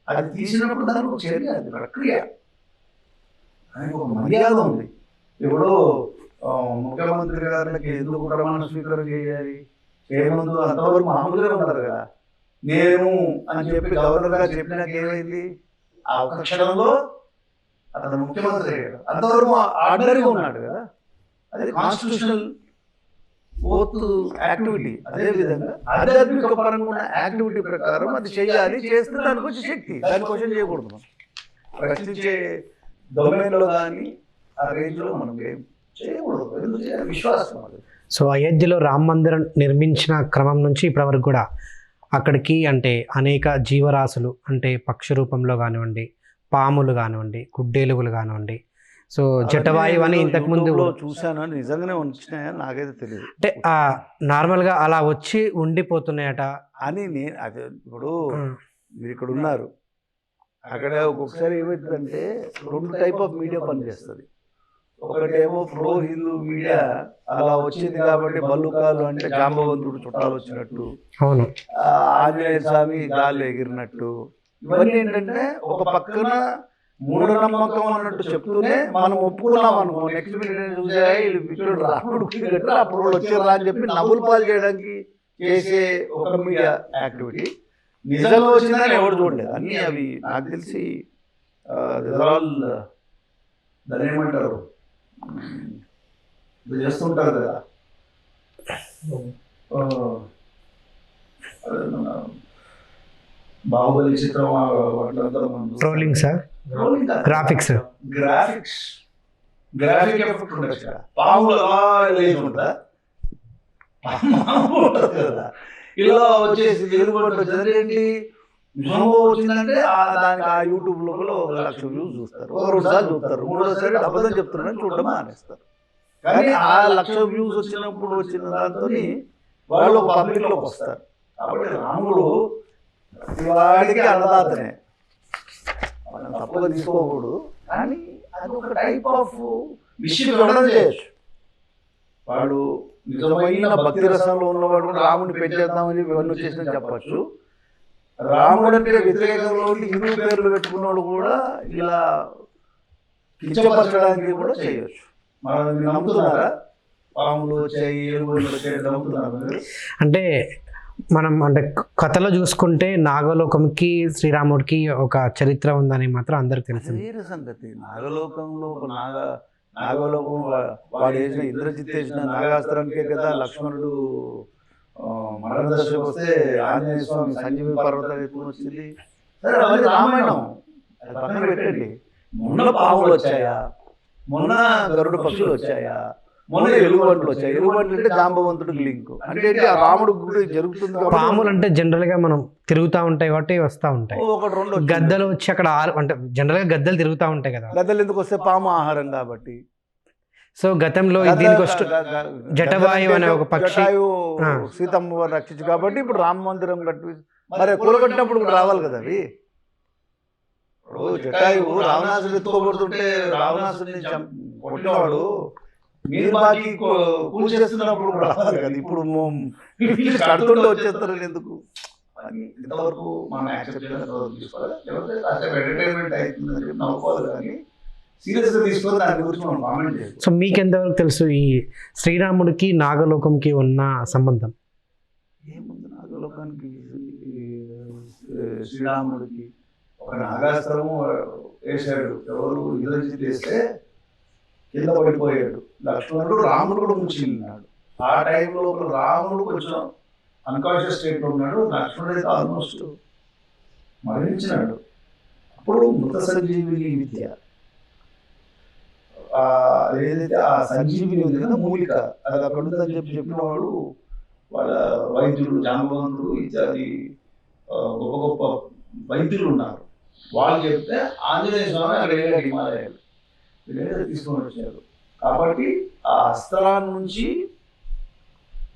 అది తీసినప్పుడు దానికి ఒక చర్య, అది ప్రక్రియ, దానికి ఒక మర్యాద ఉంది. ఇప్పుడు ముఖ్యమంత్రి గారికి ఎందుకు ప్రమాణ స్వీకారం చేయాలి? చేయముందు అంతవరకు మామూలుగా ఉంటారు కదా. నేను అని చెప్పి గవర్నర్ గారు చెప్పినాక ఏమైంది? ఆ ఒక క్షణంలో అతను ముఖ్యమంత్రి అయ్యాడు. అంతవరకు ఆర్డనరీగా ఉన్నాడు కదా. అది కాన్స్టిట్యూషనల్ ఓత్ యాక్టివిటీ. అదేవిధంగా ఆధ్యాత్మిక పరంగా ఉన్న యాక్టివిటీ ప్రకారం అది చేయాలి. చేస్తే దానికి వచ్చే శక్తి, దాని క్వశ్చన్ చేయకూడదు. ప్రశ్నించే డొమైన్లో కానీ ఆ రేంజ్లో మనం ఏం చేయకూడదు. ఎందుకు చేయాలి? విశ్వాసం అది. సో అయోధ్యలో రామ మందిరం నిర్మించిన క్రమం నుంచి ఇప్పటివరకు కూడా అక్కడికి అంటే అనేక జీవరాశులు అంటే పక్షి రూపంలో కానివ్వండి, పాములు కానివ్వండి, గుడ్డేలుగులు కానివ్వండి, సో జటవాయువు అని ఇంతకుముందు చూశాను. నిజంగానే వచ్చినాయా నాకైతే తెలియదు. అంటే నార్మల్గా అలా వచ్చి ఉండిపోతున్నాయట అని నేను అదే. ఇప్పుడు మీరు ఇక్కడ ఉన్నారు, అక్కడ ఒక్కొక్కసారి ఏమవుతుందంటే 2 టైప్ ఆఫ్ మీడియా పనిచేస్తుంది. ఒకటేమో ప్రో హిందూ మీడియా అలా వచ్చింది కాబట్టి బల్లుకాలు అంటే జాంబవంతుడు చుట్టాలు వచ్చినట్టు, అవును, ఆంజనేయ స్వామి గాల్లో ఎగిరినట్టు, ఇవన్నీ ఏంటంటే ఒక పక్కన మూఢనమ్మకం అన్నట్టు చెప్తూనే మనం ఒప్పుకున్నాం అనుకో, నెక్స్ట్ మినిట్ చూసే వీళ్ళు రాముడు అప్పుడు వచ్చారా అని చెప్పి నవ్వులు పాలు చేయడానికి చేసే ఒక మీడియా యాక్టివిటీ. నిజంగా వచ్చిందని ఎవరు చూడలేదు. అన్నీ అవి నాకు తెలిసి దాన్ని ఏమంటారు చేస్తుంటారు కదా. బాహుబలి చిత్రం trolling sir, graphics graphic effect ఉండొచ్చు కదా. పాములు లేదు ఉంటుందా? కదా ఇలా వచ్చేసి ఎదురుగొట్టు వచ్చేది ఏంటి? నిజంగా వచ్చిందంటే దానికి ఆ యూట్యూబ్ లోపల 1,00,000 వ్యూస్ చూస్తారు, 2 సార్లు చూస్తారు, 3వసారి అబద్ధం చెప్తున్నారని చూడడం మానేస్తారు. కానీ ఆ 1,00,000 వ్యూస్ వచ్చినప్పుడు వచ్చిన దాంతో వాళ్ళు పబ్లిక్లోకి వస్తారు. కాబట్టి రాముడు వాడికి అన్నదాతనే, మనం తప్పుగా తీసుకోకూడదు. కానీ అది ఒక టైప్ ఆఫ్ విషయం చూడడం చేయొచ్చు. వాడు నిజమైన భక్తి రసంలో ఉన్నవాడు రాముడిని పెంచేద్దామని ఇవన్నీ వచ్చేసిన చెప్పచ్చు. రాముడు అంటే వ్యతిరేకంలో ఉండి హిందూ పేర్లు పెట్టుకున్నోడు కూడా ఇలా కించపరచడానికి కూడా చేయొచ్చు. మనం నమ్ముతున్నారా? పాములు వచ్చాయి, ఏనుగులు వచ్చాయి నమ్ముతున్నారు మీరు? అంటే మనం అంటే కథలో చూసుకుంటే నాగలోకంకి శ్రీరాముడికి ఒక చరిత్ర ఉందని మాత్రం అందరికి తెలిసింది. వేరే సంగతి. నాగలోకంలో ఒక నాగలోకం వాడు వేసిన ఇంద్రజిత్ వేసిన నాగాస్త్రానికే కదా లక్ష్మణుడు మరణ దశకు వస్తే ఆంజనేయ స్వామి సంజీవి పర్వతం ఎత్తుకుని వచ్చింది. సరే అవన్నీ రామాయణం, అది పక్కన పెట్టండి. మొన్న పాములు వచ్చాయా, మొన్న గరుడు పక్షులు వచ్చాయా, మొన్న ఎలుగుబంట్లు వచ్చాయి. ఎలుగుబంట్లు అంటే జాంబవంతుడికి లింక్ అంటే ఆ రాముడు గుడి జరుగుతుంది. పాములు అంటే జనరల్ గా మనం తిరుగుతూ ఉంటాయి కాబట్టి వస్తూ ఉంటాయి. ఒకటి రెండు గద్దలు వచ్చి అక్కడ అంటే జనరల్ గా గద్దలు తిరుగుతూ ఉంటాయి కదా. గద్దలు ఎందుకు వస్తే పాము ఆహారం కాబట్టి. సో గతంలో దీనికి జటవాయు అనే ఒక పక్షి సీతమ్మ రక్షించు కాబట్టి ఇప్పుడు రామ మందిరం కట్టి మరి కూలగొట్టినప్పుడు కూడా రావాలి కదా అవి. ఇప్పుడు జటాయువు రావణాసుడు ఎత్తుకోబడుతుంటే రావణాసుడిని కొట్టినవాడు మీరు బాకి కూల్ చేస్తున్నప్పుడు కూడా రావాలి కదా. ఇప్పుడు కడుతుంటే వచ్చేస్తారు ఎందుకు? ఇంతవరకు మనం యాక్సెప్ట్ తీసుకోవాలి, లేకపోతే కాసేపు ఎంటర్టైన్మెంట్ అవుతుందని చెప్పి నవ్వుకోవాలి, కానీ సీరియస్గా తీసుకొని దాని గురించి మనం కామెంట్ చేయాలి. సో మీకు ఎంతవరకు తెలుసు ఈ శ్రీరాముడికి నాగలోకంకి ఉన్న సంబంధం? ఏముంది నాగలోకానికి శ్రీరాముడికి? ఒక నాగాస్త్రము వేసాడు, ఎవరు ఇంద్రజిత్ వేస్తే కింద పడిపోయాడు. లక్ష్మణుడు రాముడు కూడా ముంచిన్నాడు. ఆ టైంలో రాముడు కొంచెం అన్కాన్షియస్ స్టేట్లో ఉన్నాడు, లక్ష్మణుడు అయితే ఆల్మోస్ట్ మరణించినాడు. అప్పుడు మృత సంజీవిని విద్య ఏదైతే ఆ సంజీవిని ఉంది కదా మూలిక, అది అక్కడ ఉందని చెప్పినవాడు వాళ్ళ వైద్యులు జాంబవంతుడు ఇత్యాది గొప్ప గొప్ప వైద్యులు ఉన్నారు. వాళ్ళు చెప్తే ఆంజనేయ స్వామి అక్కడ వెళ్ళాడు, హిమాలయాలు తీసుకొని వచ్చారు. కాబట్టి ఆ అస్త్రాల నుంచి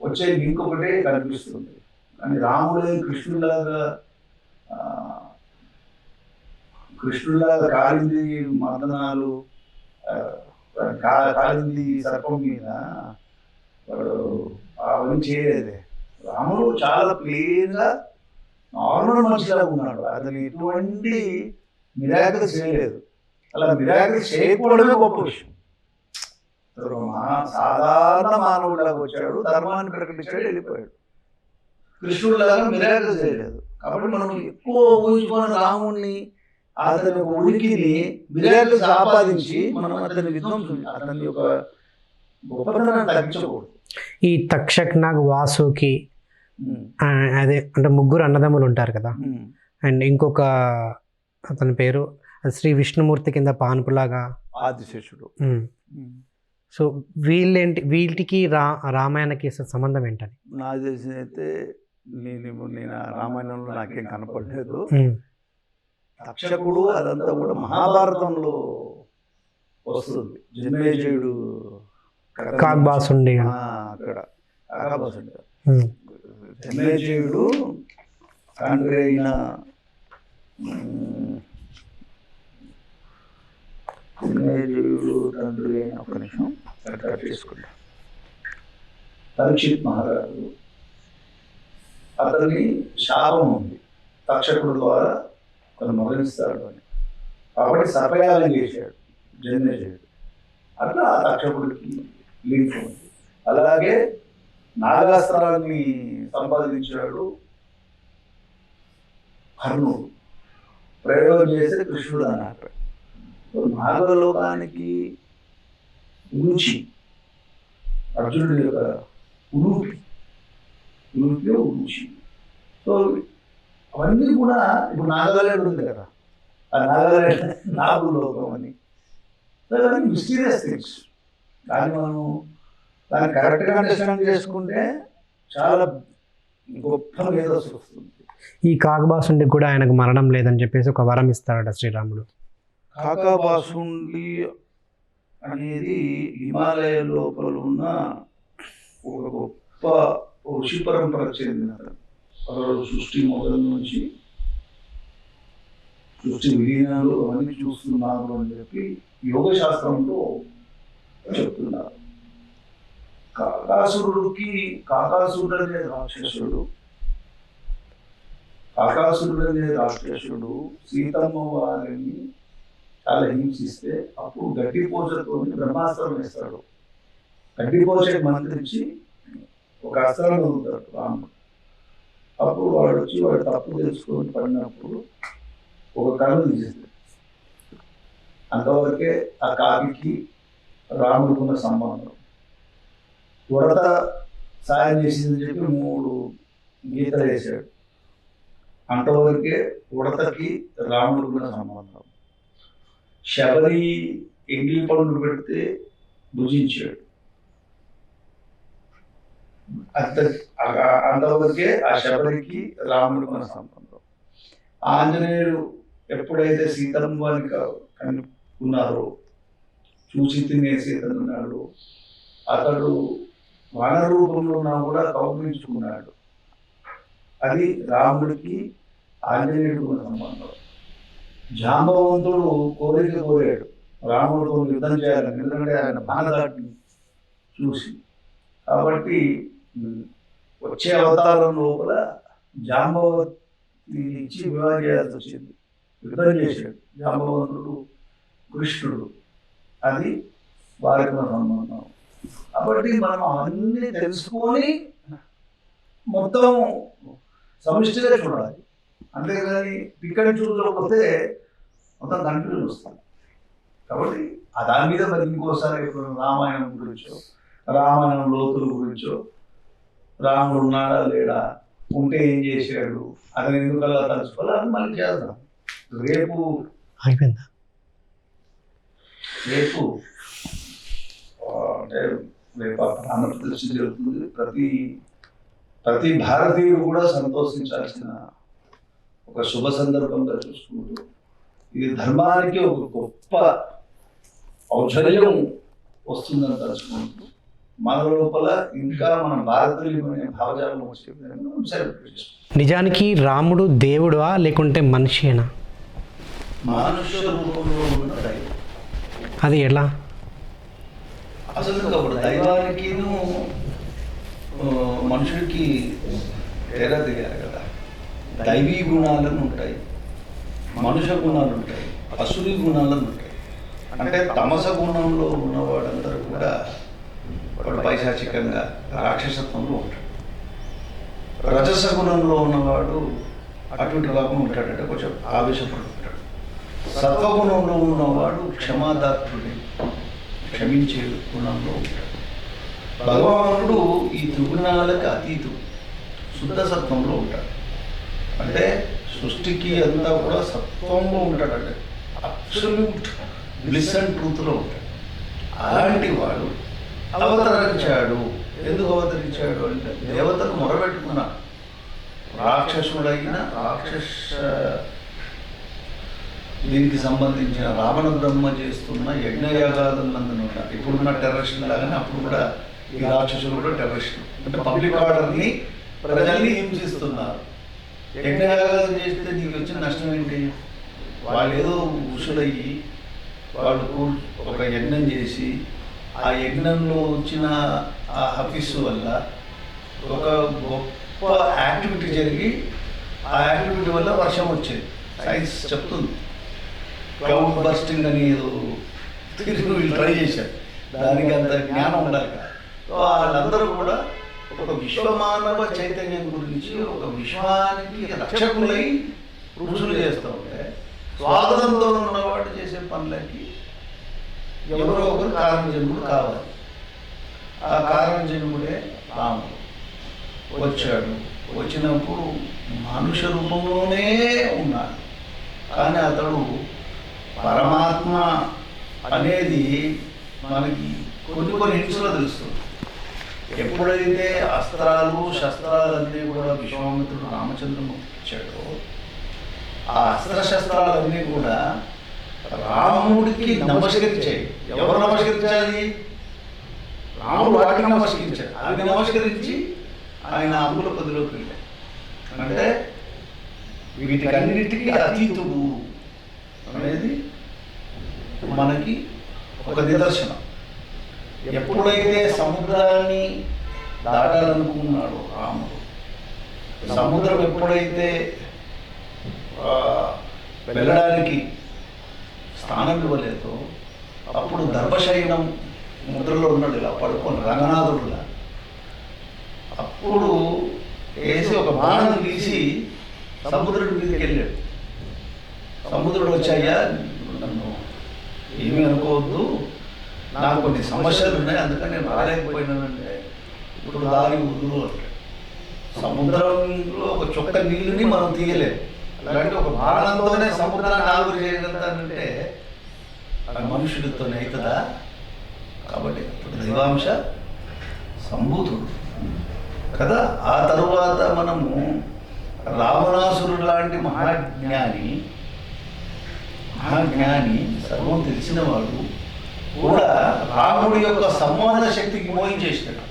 వచ్చే లింక్ ఒకటే కనిపిస్తుంది. కానీ రాముడే కృష్ణుడిలాగా కాలింది మర్దనాలు, కాలింది సర్పం మీద వాడు అవన్నీ చేయలేదే. రాముడు చాలా ప్లెయిన్గా నార్మల్ మనిషిలాగా ఉన్నాడు. అతను ఎటువంటి మిరాకిల్స్ చేయలేదు. అలా మిరాకిల్స్ చేయకపోవడమే గొప్ప విషయం. సాధారణ మానవుడిలాగా వచ్చాడు, ధర్మాన్ని ప్రకటించాడు, వెళ్ళిపోయాడు. కృష్ణుడిలాగా మిరాకిల్స్ చేయలేదు. కాబట్టి మనం ఎక్కువ ఊహించుకున్న రాముడిని, అతని ఉనికిని మిరాకిల్స్ ఆపాదించి మనం అతని విధ్వంసం, అతని యొక్క గొప్పతనాన్ని తగ్గించకూడదు. ఈ తక్షక్ నాగ్ వాసుకి అదే అంటే ముగ్గురు అన్నదమ్ములు ఉంటారు కదా, అండ్ ఇంకొక అతని పేరు శ్రీ విష్ణుమూర్తి కింద పాన్పులాగా ఆదిశేషుడు. సో వీటికి రామాయణకి సంబంధం ఏంటని నాకు తెలిసినైతే నేను రామాయణంలో నాకేం కనపడలేదు. తక్షకుడు అదంతా కూడా మహాభారతంలో వస్తుంది. జన్మేజయుడు కాగ్బాసుండి అక్కడ కాగ్బాసుండి జన్మేజయుడు తండ్రి అయిన ఒక్క నిమిషం కట్ చేసుకుంటా. పరీక్షిత్ మహారాజు అతని శాపం ఉంది, తక్షకుడు ద్వారా అతను మరణిస్తాడు అని. కాబట్టి సర్పయాగం చేశాడు జన్మేజయుడు. అట్లా ఆ తక్షకుడికి లింక్ ఉంది. అలాగే నాగాస్త్రాన్ని సంపాదించాడు కర్ణుడు, ప్రయోగం చేస్తే కృష్ణుడు అని అంటాడు. నాగలోకానికి ఉనుచి అర్జునుడి యొక్క ఉనుపి ఉనుచి. సో అవన్నీ కూడా ఇప్పుడు నాగాలాండ్ ఉంది కదా, ఆ నాగాలాండ్ నాగులోకం అని. సో అవన్నీ మిస్టీరియస్ థింగ్స్. కానీ మనం దాన్ని కరెక్ట్గా అండర్స్టాండ్ చేసుకుంటే చాలా గొప్ప మేధస్సు వస్తుంది. ఈ కాకబాసుండికి కూడా ఆయనకు మరణం లేదని చెప్పేసి ఒక వరం ఇస్తాడట శ్రీరాముడు. కాకబాసుండి అనేది హిమాలయ లోపల ఉన్న ఒక గొప్ప ఋషి పరంపర చెందిన అతడు. సృష్టి మొదలు నుంచి సృష్టి విలీనాలు అవన్నీ చూస్తున్నారు అని చెప్పి యోగ శాస్త్రంలో చెప్తున్నారు. కాకాసురుడు అనే రాక్షసుడు ఆకాశుడు అనే రాక్షసుడు సీతమ్మ వారిని చాలా హింసిస్తే అప్పుడు గడ్డిపోచతో బ్రహ్మాస్త్రం వేస్తాడు. గడ్డిపోచకి మంత్రించి ఒక అస్త్రం వదులుతాడు రాముడు. అప్పుడు వాడు వచ్చి వాడు తప్పు తెలుసుకొని పడినప్పుడు ఒక కన్ను తీసేస్తాడు. అంతవరకే ఆ కాకి రాముడుకున్న సంబంధం. ఉడత సాయం చేసిందని చెప్పి 3 గీతలు వేశాడు. అంతవరకే ఉడతకి రాముడుకున్న సంబంధం. శబరి ఎంగిలి పండ్లు పెడితే భుజించాడు. అంతవరకే ఆ శబరికి రాముడుకున్న సంబంధం. ఆంజనేయుడు ఎప్పుడైతే సీతమ్మని ఉన్నారో, చూసి తినే సీతనున్నాడు, అతడు వాన రూపంలో ఉన్నా కూడా కౌగిలించుకున్నాడు. అది రాముడికి ఆంజనేయుడికి ఉన్న సంబంధం. జాంబవంతుడు కోరాడు రాముడితో యుద్ధం చేయాలని, ఎందుకంటే ఆయన బాణదాటిని చూసి. కాబట్టి వచ్చే అవతారం లోపల జాంబవతి ఇచ్చి వివాహం చేయాల్సి వచ్చింది. యుద్ధం చేశాడు జాంబవంతుడు కృష్ణుడు. అది వారికి సంబంధం. కాబట్టి మనం అన్నీ తెలుసుకొని మొత్తం సమిష్టిగా చూడాలి. అంతేగాని పిక్కడి చూడకపోతే మొత్తం కన్ఫ్యూజన్ వస్తుంది. కాబట్టి దాని మీద మరి ఇంకోసారి ఇప్పుడు రామాయణం గురించో, రామాయణం లోతుల గురించో, రాముడు ఉన్నాడా లేడా, ఉంటే ఏం చేశాడు, అతను ఎందుకలా తలుచుకోవాలి, అది మళ్ళీ చేద్దాం. రేపు అయిపోయిందా? రేపు అంటే రేపు ఆంధ్రప్రదేశ్ జరుగుతుంది. ప్రతి భారతీయుడు కూడా సంతోషించాల్సిన ఒక శుభ సందర్భంగా చూసుకుంటూ, ఇది ధర్మానికి ఒక గొప్ప ఔషధ్యం వస్తుందని తలుచుకుంటూ, మన లోపల ఇంకా మన భారతీయులమైన భావజాలం వచ్చే విధంగా సెలబ్రేట్ చేసుకుంటాం. నిజానికి రాముడు దేవుడా లేకుంటే మనిషేనా? మనుష్య రూపంలో ఉన్న దైవం. అది ఎలా? అసలు ఒకటి దైవానికి మనుషుడికి తేడా తెలియాలి కదా. దైవీ గుణాలను ఉంటాయి, మనుష్య గుణాలు ఉంటాయి, అసురీ గుణాలను ఉంటాయి. అంటే తమస గుణంలో ఉన్నవాడందరూ కూడా వాడు పైశాచికంగా రాక్షసత్వంలో ఉంటాడు. రజస గుణంలో ఉన్నవాడు అటువంటి కాకుండా ఉంటాడంటే కొంచెం ఆవేశపడి ఉంటాడు. సత్వగుణంలో ఉన్నవాడు క్షమాదాత్రుడి, క్షమించే గుణంలో ఉంటాడు. భగవానుడు ఈ త్రిగుణాలకు అతీతుడు, శుద్ధ సత్వంలో ఉంటాడు. అంటే సృష్టికి అంతా కూడా సత్వంలో ఉంటాడు. అంటే అబ్సల్యూట్ బ్లిస్ అండ్ ట్రూత్లో ఉంటాడు. అలాంటి వాడు అవతరించాడు. ఎందుకు అవతరించాడు అంటే దేవతలు మొరబెట్టుకున్నాడు. రాక్షసుడైన దీనికి సంబంధించిన రావణ బ్రహ్మ చేస్తున్న యజ్ఞయాగాదులందరూ ఉంటారు. ఇప్పుడున్న టెర్రరిస్టులు లాగానే అప్పుడు కూడా ఈ రాక్షసులు కూడా టెర్రరిస్టులు. అంటే పబ్లిక్ ఆర్డర్ని, ప్రజల్ని హింసిస్తున్నారు. యజ్ఞయాగాలు చేస్తే నీకు వచ్చిన నష్టం ఏంటి? వాళ్ళు ఏదో ఋషులయ్యి వాళ్ళు ఒక యజ్ఞం చేసి ఆ యజ్ఞంలో వచ్చిన ఆ హఫీసు వల్ల ఒక గొప్ప యాక్టివిటీ జరిగి ఆ యాక్టివిటీ వల్ల వర్షం వచ్చేది. సైన్స్ చెప్తుంది. క్లౌడ్ బస్టింగ్ అని ఏదో వీళ్ళు ట్రై చేశారు. దానికి అంత జ్ఞానం ఉండాలి కదా. వాళ్ళందరూ కూడా ఒక విశ్వమానవ చైతన్యం గురించి, ఒక విశ్వానికి రక్షకులై రుజువులు చేస్తూ ఉంటే, స్వాగతంతో ఉన్నవాడు చేసే పనులకి ఎవరో ఒకరు కారణజన్ముడు కావాలి. ఆ కారణజన్ముడే రాముడు వచ్చాడు. వచ్చినప్పుడు మనుష్య రూపంలోనే ఉన్నాడు. కానీ అతడు పరమాత్మ అనేది మనకి కొన్ని హింసలో తెలుస్తుంది. ఎప్పుడైతే అస్త్రాలు శస్త్రాలన్నీ కూడా విశ్వామిత్రుడు రామచంద్రమూర్తి ఇచ్చాడో, ఆ అస్త్రశస్త్రాలన్నీ కూడా రాముడికి నమస్కరించాయి. ఎవరు నమస్కరించాలి? రాముడు వాటికి నమస్కరించాడు. అవి నమస్కరించి ఆయన అంబుల పదిలోకి వెళ్ళాడు. అంటే వీటికన్నిటికీ అతీతుడు అనేది మనకి ఒక నిదర్శనం. ఎప్పుడైతే సముద్రాన్ని దాటాలనుకున్నాడో రాముడు, సముద్రం ఎప్పుడైతే వెళ్ళడానికి స్థానం ఇవ్వలేదు, అప్పుడు దర్భశయనం ముద్రలో ఉన్నాడు ఇలా పడుకొని రంగనాథుడులా. అప్పుడు వేసి ఒక బాణం తీసి సముద్రుడి మీదకి వెళ్ళాడు. సముద్రుడు వచ్చాయా, నన్ను ఏమీ అనుకోవద్దు, నాకు కొన్ని సమస్యలు ఉన్నాయి, అందుకని నేను రాలేకపోయినానంటే ఇప్పుడు దారి వదులు అంటాడు. సముద్రంలో ఒక చుక్క నీళ్ళని మనం తీయలేము, అలాంటి ఒక బాణంతోనే సముద్రాన్ని ఆవిరి చేయగలుగుతానంటే అది మనుషుడితోనే అవుతుందా? కాబట్టి ఇప్పుడు దైవాంశ సంభూతుడు కదా. ఆ తరువాత మనము రావణాసురుడు లాంటి మహాజ్ఞాని సర్వం తెలిసినవాడు కూడా రాముడి యొక్క సంవాద శక్తికి మోహించేసినాడు.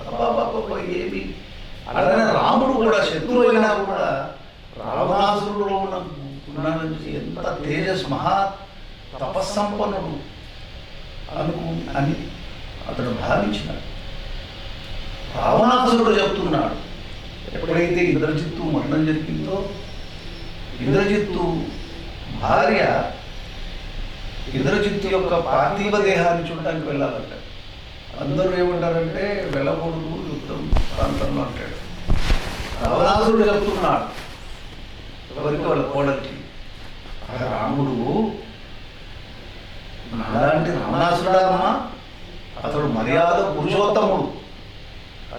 ఏమి అలానే రాముడు కూడా శత్రువు అయినా కూడా రావణాసురుడు ఉన్నాడని చూసి ఎంత తేజస్ మహా తపస్సంపన్నుడు అని అతడు భావించినాడు. రావణాసురుడు చెప్తున్నాడు, ఎప్పుడైతే ఇంద్రజిత్తు మరణం జరిగిందో ఇంద్రజిత్తు భార్య ఇంద్రజిత్తు యొక్క పార్థివ దేహాన్ని చూడడానికి వెళ్ళాలంట. అందరూ ఏమంటారంటే వెళ్ళకూడదు యుద్ధం ప్రాంతంలో అంటాడు. రావణాసురుడు చెప్తున్నాడు ఎవరికి, వాళ్ళ కోడలికి, రాముడు అలాంటి రావణాసురుడమ్మా, అతడు మర్యాద పురుషోత్తముడు,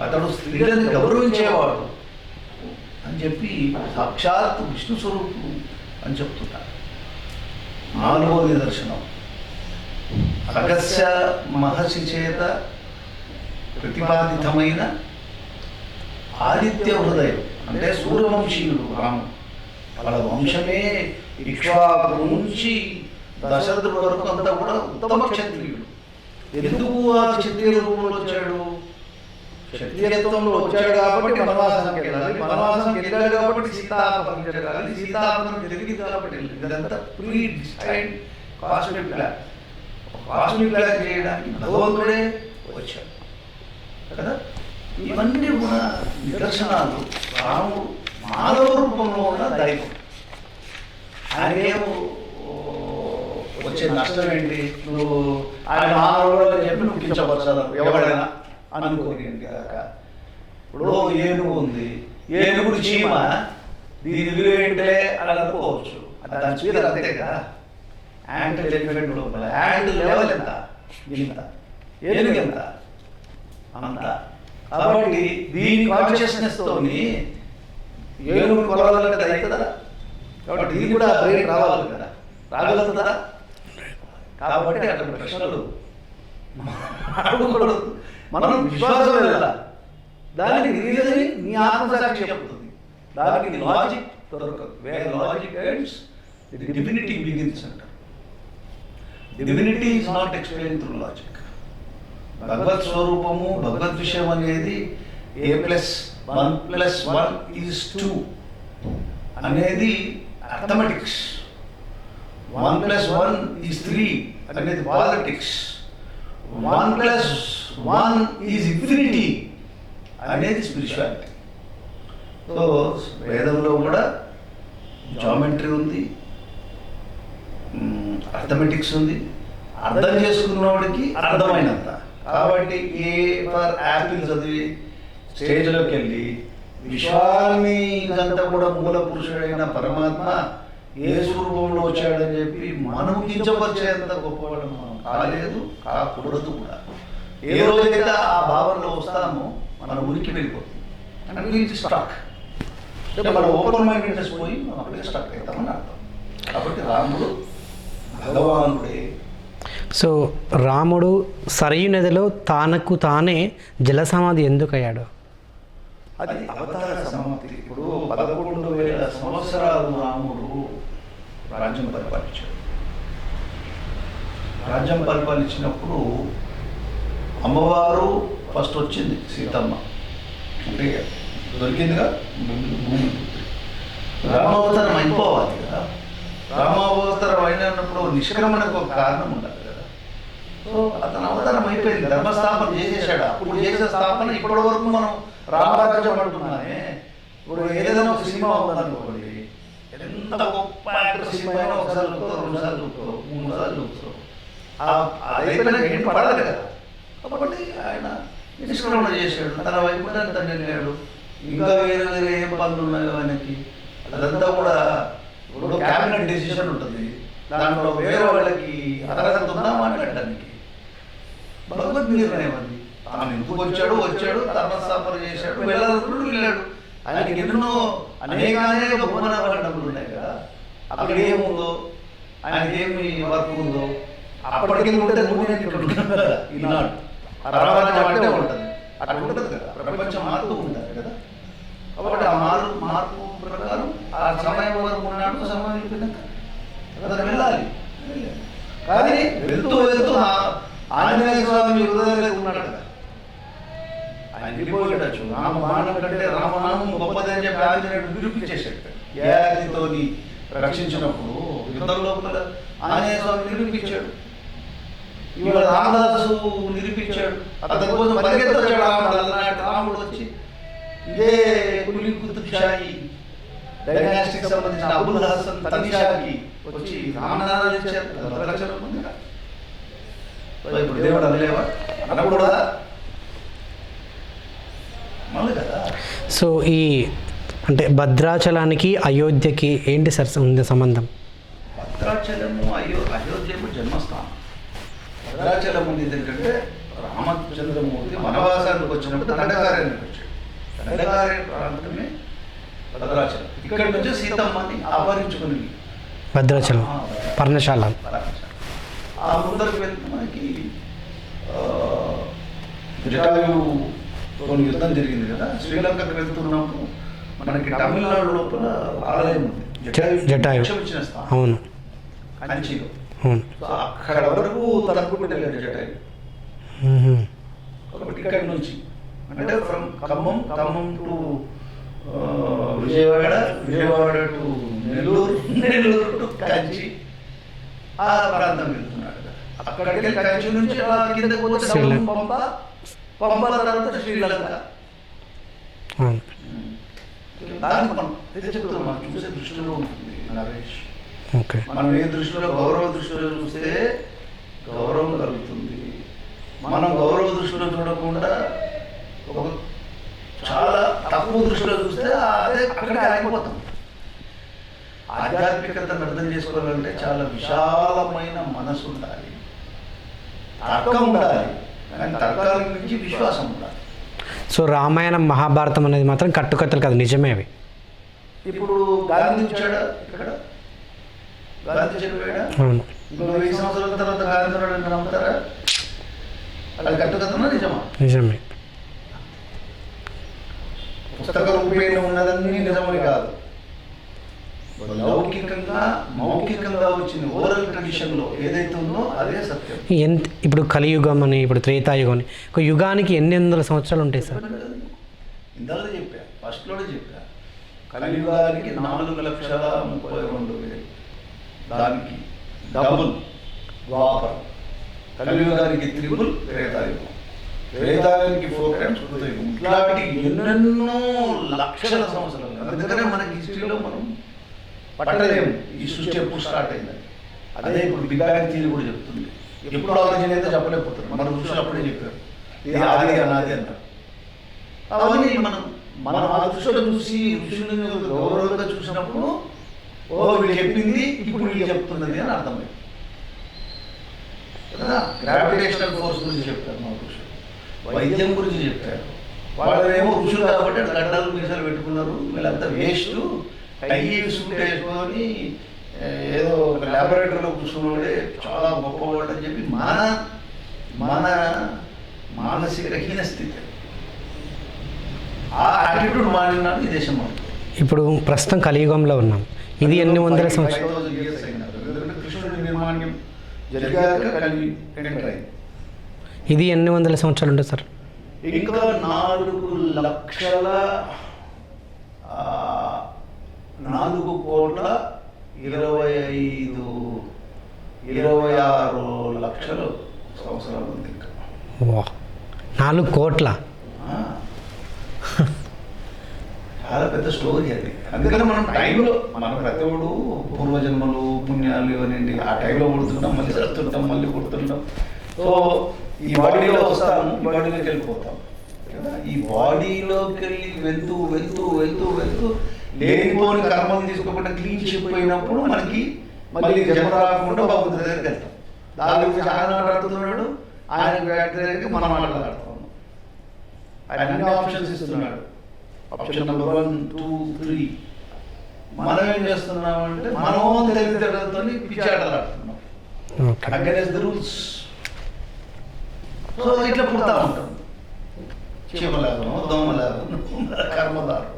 అతడు స్త్రీలను గౌరవించేవాడు అని చెప్పి సాక్షాత్ విష్ణు స్వరూపుడు అని చెప్తున్నాడు. 4వ నిదర్శనం అగస్య మహర్షి చేత ప్రతిపాదితమైన ఆదిత్య హృదయం అంటే సూర్యవంశీయుడు రాముడు. వాళ్ళ వంశమే ఇక్ష్వాకు నుంచి దశరథుడి వరకు అంతా కూడా ఉత్తమ క్షత్రియుడు. ఎందుకు ఆ క్షత్రియ రూపంలో వచ్చాడు? క్షత్రియత్వంలో వచ్చాడు కాబట్టి వనవాసానికి వెళ్ళాలి, వనవాసానికి వెళ్ళాడు కాబట్టి సీతాపహరణ జరగాలి, సీతాపహరణ జరిగింది కాబట్టి ఇదంతా pre decide cosmic plan. Cosmic plan చేయడానికి భగవంతుడే వచ్చాడు కదా. ఇవన్నీ కూడా నిదర్శనాలు. రాముడు మానవ రూపంలో ఉన్న దైవం. ఆయనేమో వచ్చే నష్టం ఏంటి? నువ్వు ఆయన మానవుడు అని చెప్పి నువ్వు కించపరచాలి ఎవరైనా అనుకోనింది కాక. ఇప్పుడు ఏనుగు ఉంది, ఏనుగుడు చీమ, దీని విలువ ఏంటే అని అనుకోవచ్చు. దాని స్పీడ్ అంతే కదా. యాంట్ ఎలిఫెంట్ లోపల యాంట్ లెవెల్ ఎంత, ఇంత, ఏనుగు ఎంత, అంత. కాబట్టి దీని కాన్షియస్నెస్ తోని ఏనుగు కొలవాలంటే అవుతుందా? కాబట్టి ఇది కూడా బ్రెయిన్ రావాలి కదా, రాగలుగుతుందా? కాబట్టి అక్కడ ప్రశ్నలు అడగకూడదు. మనం విశ్వాసం వెళ్ళాలి, దానికి రీజన్ నీ ఆత్మసాక్షి చెప్తుంది, దానికి లాజిక్ దొరకదు. Where logic ends the divinity begins అంటారు. Divinity is not explain through logic. భగవత్ స్వరూపము, భగవద్ విషయం అనేది A+1+1=2 అనేది అర్థమెటిక్స్. 1+1=3 అనేది పాలిటిక్స్. 1+1=ఇన్ఫినిటీ అనేది స్పిరిచువాలిటీ. సో వేదంలో కూడా జామెట్రీ ఉంది, అర్థమెటిక్స్ ఉంది. అర్థం చేసుకున్నవాడికి అర్థమైనంత. కాబట్టి ఏ ఫర్ యాపిల్ చదివి స్టేజ్లోకి వెళ్ళి విశ్వాన్ని ఇదంతా కూడా మూల పురుషుడైన పరమాత్మ ఏ స్వరూపంలో వచ్చాడని చెప్పి మనం కించపరిచేంత గొప్పవాడు మనం కాలేదు, కాకూడదు కూడా. ఏ రోజైతే ఆ భావనలో వస్తామో మన ఉనికి వెళ్ళిపోతుంది. అండ్ స్టాక్ అంటే మన ఓపెన్ మైండెడ్నెస్ పోయి మనం అక్కడికి స్టాక్ అవుతామని అర్థం. కాబట్టి రాముడు భగవానుడే. సో రాముడు సరయు నదిలో తానకు తానే జల సమాధి ఎందుకు అయ్యాడు? అది అవతార సమాప్తి. ఇప్పుడు 11,000 సంవత్సరాలు రాముడు రాజ్యం పరిపాలించాడు. రాజ్యం పరిపాలించినప్పుడు అమ్మవారు ఫస్ట్ వచ్చింది, సీతమ్మ అంటే దొరికిందిగా భూమి. రామావతారం అయిపోవాలి కదా. రామావతారం అయినప్పుడు నిష్క్రమణకు ఒక కారణం ఉండాలి కదా. సో అతను అవతారం అయిపోయింది, ధర్మస్థాపన చేసేసాడు. అప్పుడు చేసే స్థాపన ఇప్పటి వరకు మనం రామరాజ్యం అంటున్నానే. ఇప్పుడు ఏదైనా ఒక సినిమా ఉందనుకోండి, ఎంత గొప్ప యాక్టర్ సినిమా అయినా ఒకసారి చూస్తావు, రెండుసార్లు చూస్తావు, మూడుసార్లు చూస్తావు. అది అయిపోయినాక ఏం పడాలి కదా. కాబట్టి ఆయన నిష్క్రమణ చేశాడు, తన వైపు తండ్రి వెళ్ళాడు. ఇంకా వేరే వేరే ఏం పనులు ఉన్నాయో ఆయనకి అదంతా కూడా ఇప్పుడు క్యాబినెట్ డెసిషన్ ఉంటుంది, దాంట్లో వేరే వాళ్ళకి అర్హత ఉందా మాట్లాడడానికి. భగవద్ నిర్ణయం అది. తాను ఎందుకు వచ్చాడు, ధర్మస్థాపన చేశాడు, వెళ్ళాడు. ఆయనకి ఎన్నో అనేక బహుమాన డబ్బులు ఉన్నాయి కదా. అక్కడ ఏముందో, ఆయనకి ఏమి వర్క్ ఉందో అప్పటికి ఉంటే ఈనాడు ప్రపంచం అంటే ఉంటుంది, అట్లా ఉంటుంది కదా. ప్రపంచం మారుతూ ఉంటుంది కదా. కాబట్టి ఆ మార్పు ప్రకారం ఆ సమయం వరకు ఉన్నాడు, సమయం అయిపోయినాక అతను వెళ్ళాలి. కానీ వెళ్తూ ఆంజనేయ స్వామి హృదయంలో ఉన్నాడు కదా. ఆయన వెళ్ళిపోయాడు. రామబాణం కంటే రామనామం గొప్పదని చెప్పి ఆంజనేయుడు నిరూపించేశాడు. ఏదితో రక్షించినప్పుడు యుద్ధం లోపల ఆంజనేయ స్వామి నిరూపించాడు. ఇవాళ రామదాసు నిరూపించాడు. అతని కోసం పరిగెత్తొచ్చాడు రాముడు వచ్చి ఇదే కులి కుతుబ్షాహి డైనాస్టిక్ సంబంధించిన అబుల్ హసన్ తనిషాకి వచ్చి రామనాథాలు ఇచ్చారు. ఇప్పుడు దేవుడు అనలేవా, అనకూడదా? మళ్ళీ కదా. సో ఈ అంటే భద్రాచలానికి అయోధ్యకి ఏంటి సార్ ఉంది సంబంధం? భద్రాచలము అయోధ్యము జన్మస్థానం. భద్రాచలం ఉంది ఏంటంటే రామచంద్రమూర్తి వనవాసానికి వచ్చినప్పుడు దండకార్యానికి వచ్చాడు. దండకార్య ప్రాంతమే భద్రాచలం. ఇక్కడ నుంచి సీతమ్మని అపహరించుకుని భద్రాచలం పర్ణశాల. ఆ ముందరకు వెళ్తే మనకి జటాయువు యుద్ధం జరిగింది కదా. శ్రీలంకకు వెళ్తున్నాము, మనకి తమిళనాడు లోపల ఆలయం ఉంది జటాయు. అవును, కంచిలో. అవును, అక్కడ వరకు తలుపుకుంటే వెళ్ళాడు జటాయు. కాబట్టి ఇక్కడ నుంచి అంటే from Khammam to Vijayawada to Nellore to Kanchi ఆ ప్రాంతం వెళ్తున్నాడు. అక్కడికి కంచి నుంచి అలా కిందకు పోతే పంప తర్వాత శ్రీలంక. దానికి మనం చెప్తున్నాం, మనం చూసే దృష్టిలో ఉంటుంది నరేష్. మనం ఏ దృష్టిలో గౌరవ దృష్టిలో చూస్తే గౌరవం కలుగుతుంది. మనం గౌరవ దృష్టిలో చూడకుండా ఒక చాలా తక్కువ దృష్టిలో చూస్తే అదే అక్కడికి ఆగిపోతాం. ఆధ్యాత్మికతను అర్థం చేసుకోవాలంటే చాలా విశాలమైన మనసు ఉండాలి, తర్కం ఉండాలి, కానీ తర్కాల నుంచి విశ్వాసం ఉండాలి. సో రామాయణం మహాభారతం అనేది మాత్రం కట్టుకథలు కాదు, నిజమే అవి. ఇప్పుడు గాంధీ వచ్చాడా ఇక్కడ? గాంధీ చెప్పాడా? అవును. ఇంకో 1000 సంవత్సరాల తర్వాత గాంధీ నమ్ముతారా? అది కట్టుకథనా నిజమా? నిజమే. పుస్తక రూపేణ ఉన్నదన్నీ నిజమని కాదు, లౌకికంగా మౌఖికంగా వచ్చింది ఓరల్ ట్రెడిషన్లో ఏదైతే ఉందో అదే సత్యం. ఇప్పుడు కలియుగం అని, ఇప్పుడు త్రేతాయుగం అని, ఒక యుగానికి ఎన్ని వందల సంవత్సరాలు ఉంటాయి సార్? ఇందాక చెప్పా, ఫస్ట్లోనే చెప్పా. కలియుగానికి 4,32,000, దానికి డబుల్ ద్వాపరం. కలియుగానికి త్రిబుల్ త్రేతాయుగం, త్రేతాయుగానికి 4 times కృతయుగం. ఇట్లాంటి ఎన్నెన్నో లక్షల సంవత్సరాలు. అందుకనే మనకి హిస్టరీలో మనం పట్టలేము ఈ సృష్టి ఎప్పుడు స్టార్ట్ అయిందని. అదే ఇప్పుడు బిగ్ బ్యాంగ్ థియరీ కూడా చెప్తుంది. ఎప్పుడు ఆలోచన అయితే చెప్పలేకపోతారు. మన ఋషులు అప్పుడే చెప్పారు ఇది ఆది అనాది అంటారు. అవన్నీ మనం ఆ దృష్టిలో చూసి ఋషులను గౌరవంగా చూసినప్పుడు వీళ్ళు చెప్పింది ఇప్పుడు వీళ్ళు చెప్తున్నది అని అర్థమైంది కదా. గ్రావిటేషనల్ ఫోర్స్ గురించి చెప్పారు మా ఋషులు, వైద్యం గురించి చెప్పారు. వాళ్ళేమో ఋషులు కాబట్టి గడ్డలు మీసాలు పెట్టుకున్నారు, వీళ్ళంతా వేస్ట్, టై సూట్ వేసుకొని ఏదో ఒక ల్యాబొరేటరీలో కూర్చున్నాడే చాలా గొప్పవాడు అని చెప్పి మన మానసిక హీనస్థితి, ఆ యాటిట్యూడ్ మారినాడు ఈ దేశం. ఇప్పుడు ప్రస్తుతం కలియుగంలో ఉన్నాం. ఇది ఎన్ని వందల సంవత్సరాలు? కృష్ణుడి నిర్మాణం జరిగాక కలిగి ఎంటర్ అయింది. ఇది ఎన్ని వందల సంవత్సరాలు ఉంటుంది సార్? ఇంకా 4,25,26,00,000 సంవత్సరాలు ఉంది ఇంకా. 4 కోట్ల. చాలా పెద్ద స్టోరీ అది. అందుకని మనం టైంలో మన ప్రతి ఒడు పూర్వజన్మలు పుణ్యాలు ఇవన్నీ ఆ టైంలో పుడుతుంటాం, మళ్ళీ చదువుతుంటాం, మళ్ళీ పుడుతుంటాం. సో ఈ బాడీలో వస్తాము, ఈ బాడీలోకి వెళ్ళిపోతాం కదా. ఈ బాడీలోకి వెళ్ళి వెళ్తూ వెళ్తూ వెళ్తూ వెళ్తూ లేనిపోని కర్మలు తీసుకోకుండా క్లీన్ చెప్పిపోయినప్పుడు మనకి మళ్ళీ జన్మ రాకుండా భగవంతుడి దగ్గరికి వెళ్తాం. దాని గురించి ఆయన మాట్లాడుతున్నాడు, ఆయన దగ్గరికి మనం మాట్లాడుతున్నాం. ఆయన అన్ని ఆప్షన్స్ ఇస్తున్నాడు. Option number 1, 2, 3. మనం ఏం చేస్తున్నామంటే మనం తెలివితేటలతో పిచ్చాటలు ఆడుతున్నాం అగైన్స్ ది రూల్స్. సో ఇట్లా పుడతా ఉంటాం, చీమలాగను దోమలాగను కర్మదారు.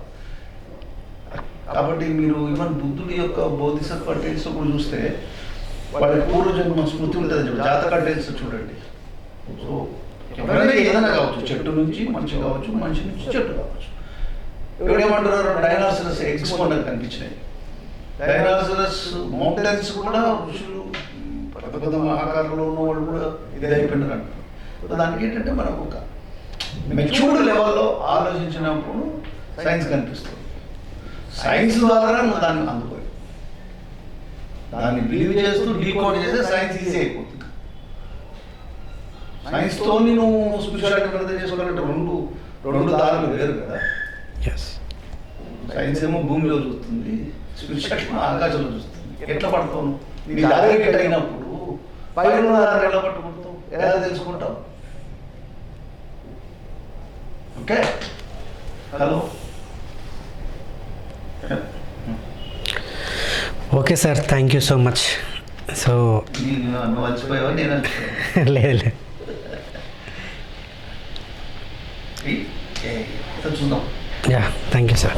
కాబట్టి మీరు ఈవెన్ బుద్ధుడి యొక్క బోధిసత్వ టెన్స్ కూడా చూస్తే వాడి పూర్వజన్మ స్మృతి ఉంటుంది చూడండి, జాతక టెన్స్ చూడండి. సో ఎవరైనా ఏదైనా కావచ్చు, చెట్టు నుంచి మనిషి కావచ్చు, మనిషి నుంచి చెట్టు కావచ్చు. ఎవరేమంటున్నారు, డైనాసరస్ ఎగ్స్ మనకు కనిపించినాయి. డైనాసరస్ మౌంటైన్స్ కూడా ఋషులు పెద్ద పెద్ద ఆకారంలో ఉన్న వాళ్ళు కూడా ఇది అయిపోయినారు అంటారు. దానికి ఏంటంటే మనకు ఒక మెచ్యూర్డ్ లెవెల్లో ఆలోచించినప్పుడు సైన్స్ కనిపిస్తుంది. సైన్స్ ద్వారా నువ్వు దాన్ని అందుకోయి, దాన్ని బిలీవ్ చేస్తూ డీకోడ్ చేస్తే సైన్స్ ఈజీ అయిపోతుంది. సైన్స్తో నువ్వు స్పిరిచువాలిటీ అర్థం చేసుకోవాలంటే రెండు దారులు వేరు కదా. సైన్స్ ఏమో భూమిలో చూస్తుంది, స్పిరిచువాలిటీ ఆకాశంలో చూస్తుంది. ఎట్లా పడతావు? నీ దారి అయినప్పుడు పైన దారి ఎలా పట్టుకుంటావు, ఎలా తెలుసుకుంటావు? Okay, hello. Okay sir, thank you so much. So నువ్వు వచ్చిపోయావా, నేను వచ్చిపోయాను? లేదు చూద్దాం. Yeah, thank you sir.